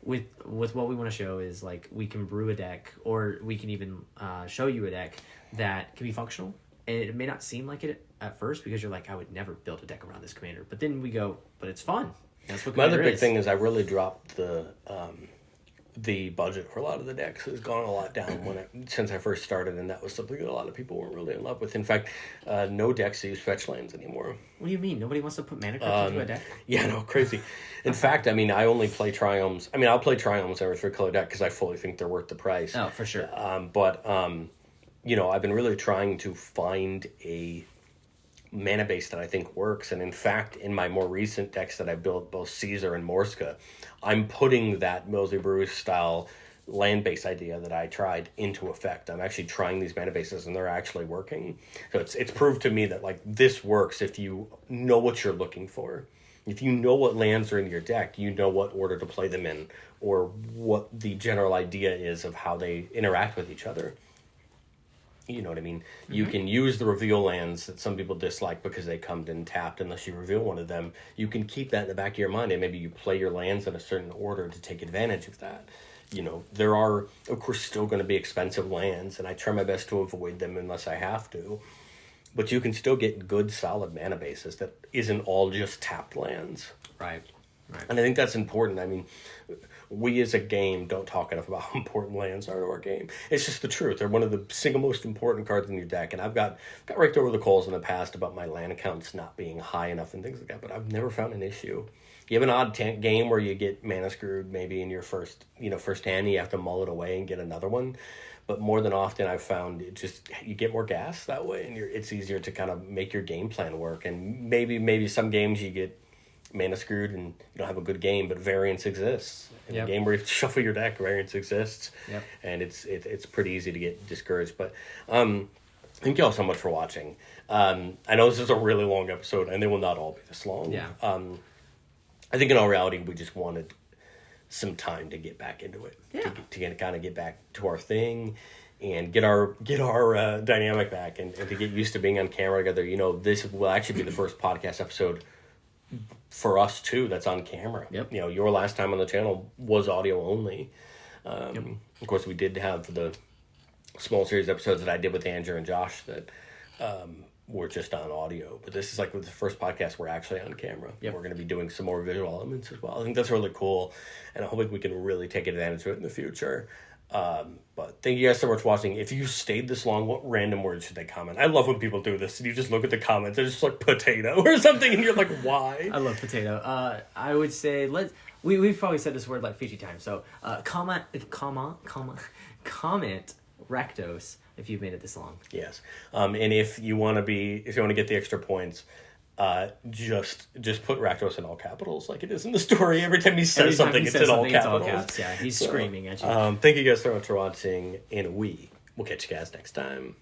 With what we want to show is like we can brew a deck, or we can even show you a deck that can be functional. And it may not seem like it at first because you're like, I would never build a deck around this commander. But then we go, but it's fun. That's what my other big thing is I really dropped the budget for a lot of the decks. Has gone a lot down since I first started, and that was something that a lot of people weren't really in love with. In fact, no decks use fetch lands anymore. What do you mean? Nobody wants to put mana cards into a deck? Yeah, no, crazy. In fact, I mean, I only play Triomes. I mean, I'll play Triomes every 3-color deck because I fully think they're worth the price. Oh, for sure. But I've been really trying to find a mana base that I think works, and in fact, in my more recent decks that I built, both Caesar and Morska, I'm putting that Millsy Brews style land base idea that I tried into effect. I'm actually trying these mana bases, and they're actually working. So it's proved to me that like this works if you know what you're looking for. If you know what lands are in your deck, you know what order to play them in, or what the general idea is of how they interact with each other. You know what I mean? You can use the reveal lands that some people dislike because they come in tapped unless you reveal one of them. You can keep that in the back of your mind, and maybe you play your lands in a certain order to take advantage of that. You know, there are, of course, still going to be expensive lands, and I try my best to avoid them unless I have to. But you can still get good, solid mana bases that isn't all just tapped lands. Right. And I think that's important. I mean, we as a game don't talk enough about how important lands are to our game. It's just the truth. They're one of the single most important cards in your deck. And I've got raked over the coals in the past about my land accounts not being high enough and things like that, but I've never found an issue. You have an odd game where you get mana screwed maybe in your first hand, and you have to mull it away and get another one. But more than often, I've found you get more gas that way, and it's easier to kind of make your game plan work. And maybe some games you get mana screwed and you don't have a good game, but variance exists. In a game where you shuffle your deck, variance exists, and it's pretty easy to get discouraged. But thank you all so much for watching. I know this is a really long episode, and they will not all be this long. Yeah. I think in all reality, we just wanted some time to get back into it, to get back to our thing, and get our dynamic back, and to get used to being on camera together. You know, this will actually be the first podcast episode for us too that's on camera. You know, your last time on the channel was audio only. Of course, we did have the small series episodes that I did with Andrew and Josh that were just on audio, but this is like the first podcast we're actually on camera. We're going to be doing some more visual elements as well. I think that's really cool, and I hope we can really take advantage of it in the future. But thank you guys so much for watching. If you stayed this long, what random words should they comment? I love when people do this and you just look at the comments, they're just like potato or something, and you're like, why? I love potato. I would say we've probably said this word like 50 times. So comment Rectos if you've made it this long. Yes. And if you want to get the extra points, just put Rakdos in all capitals like it is in the story. Every time he says something, it's in all capitals. Yeah, he's screaming at you. Thank you guys so much for watching, and we will catch you guys next time.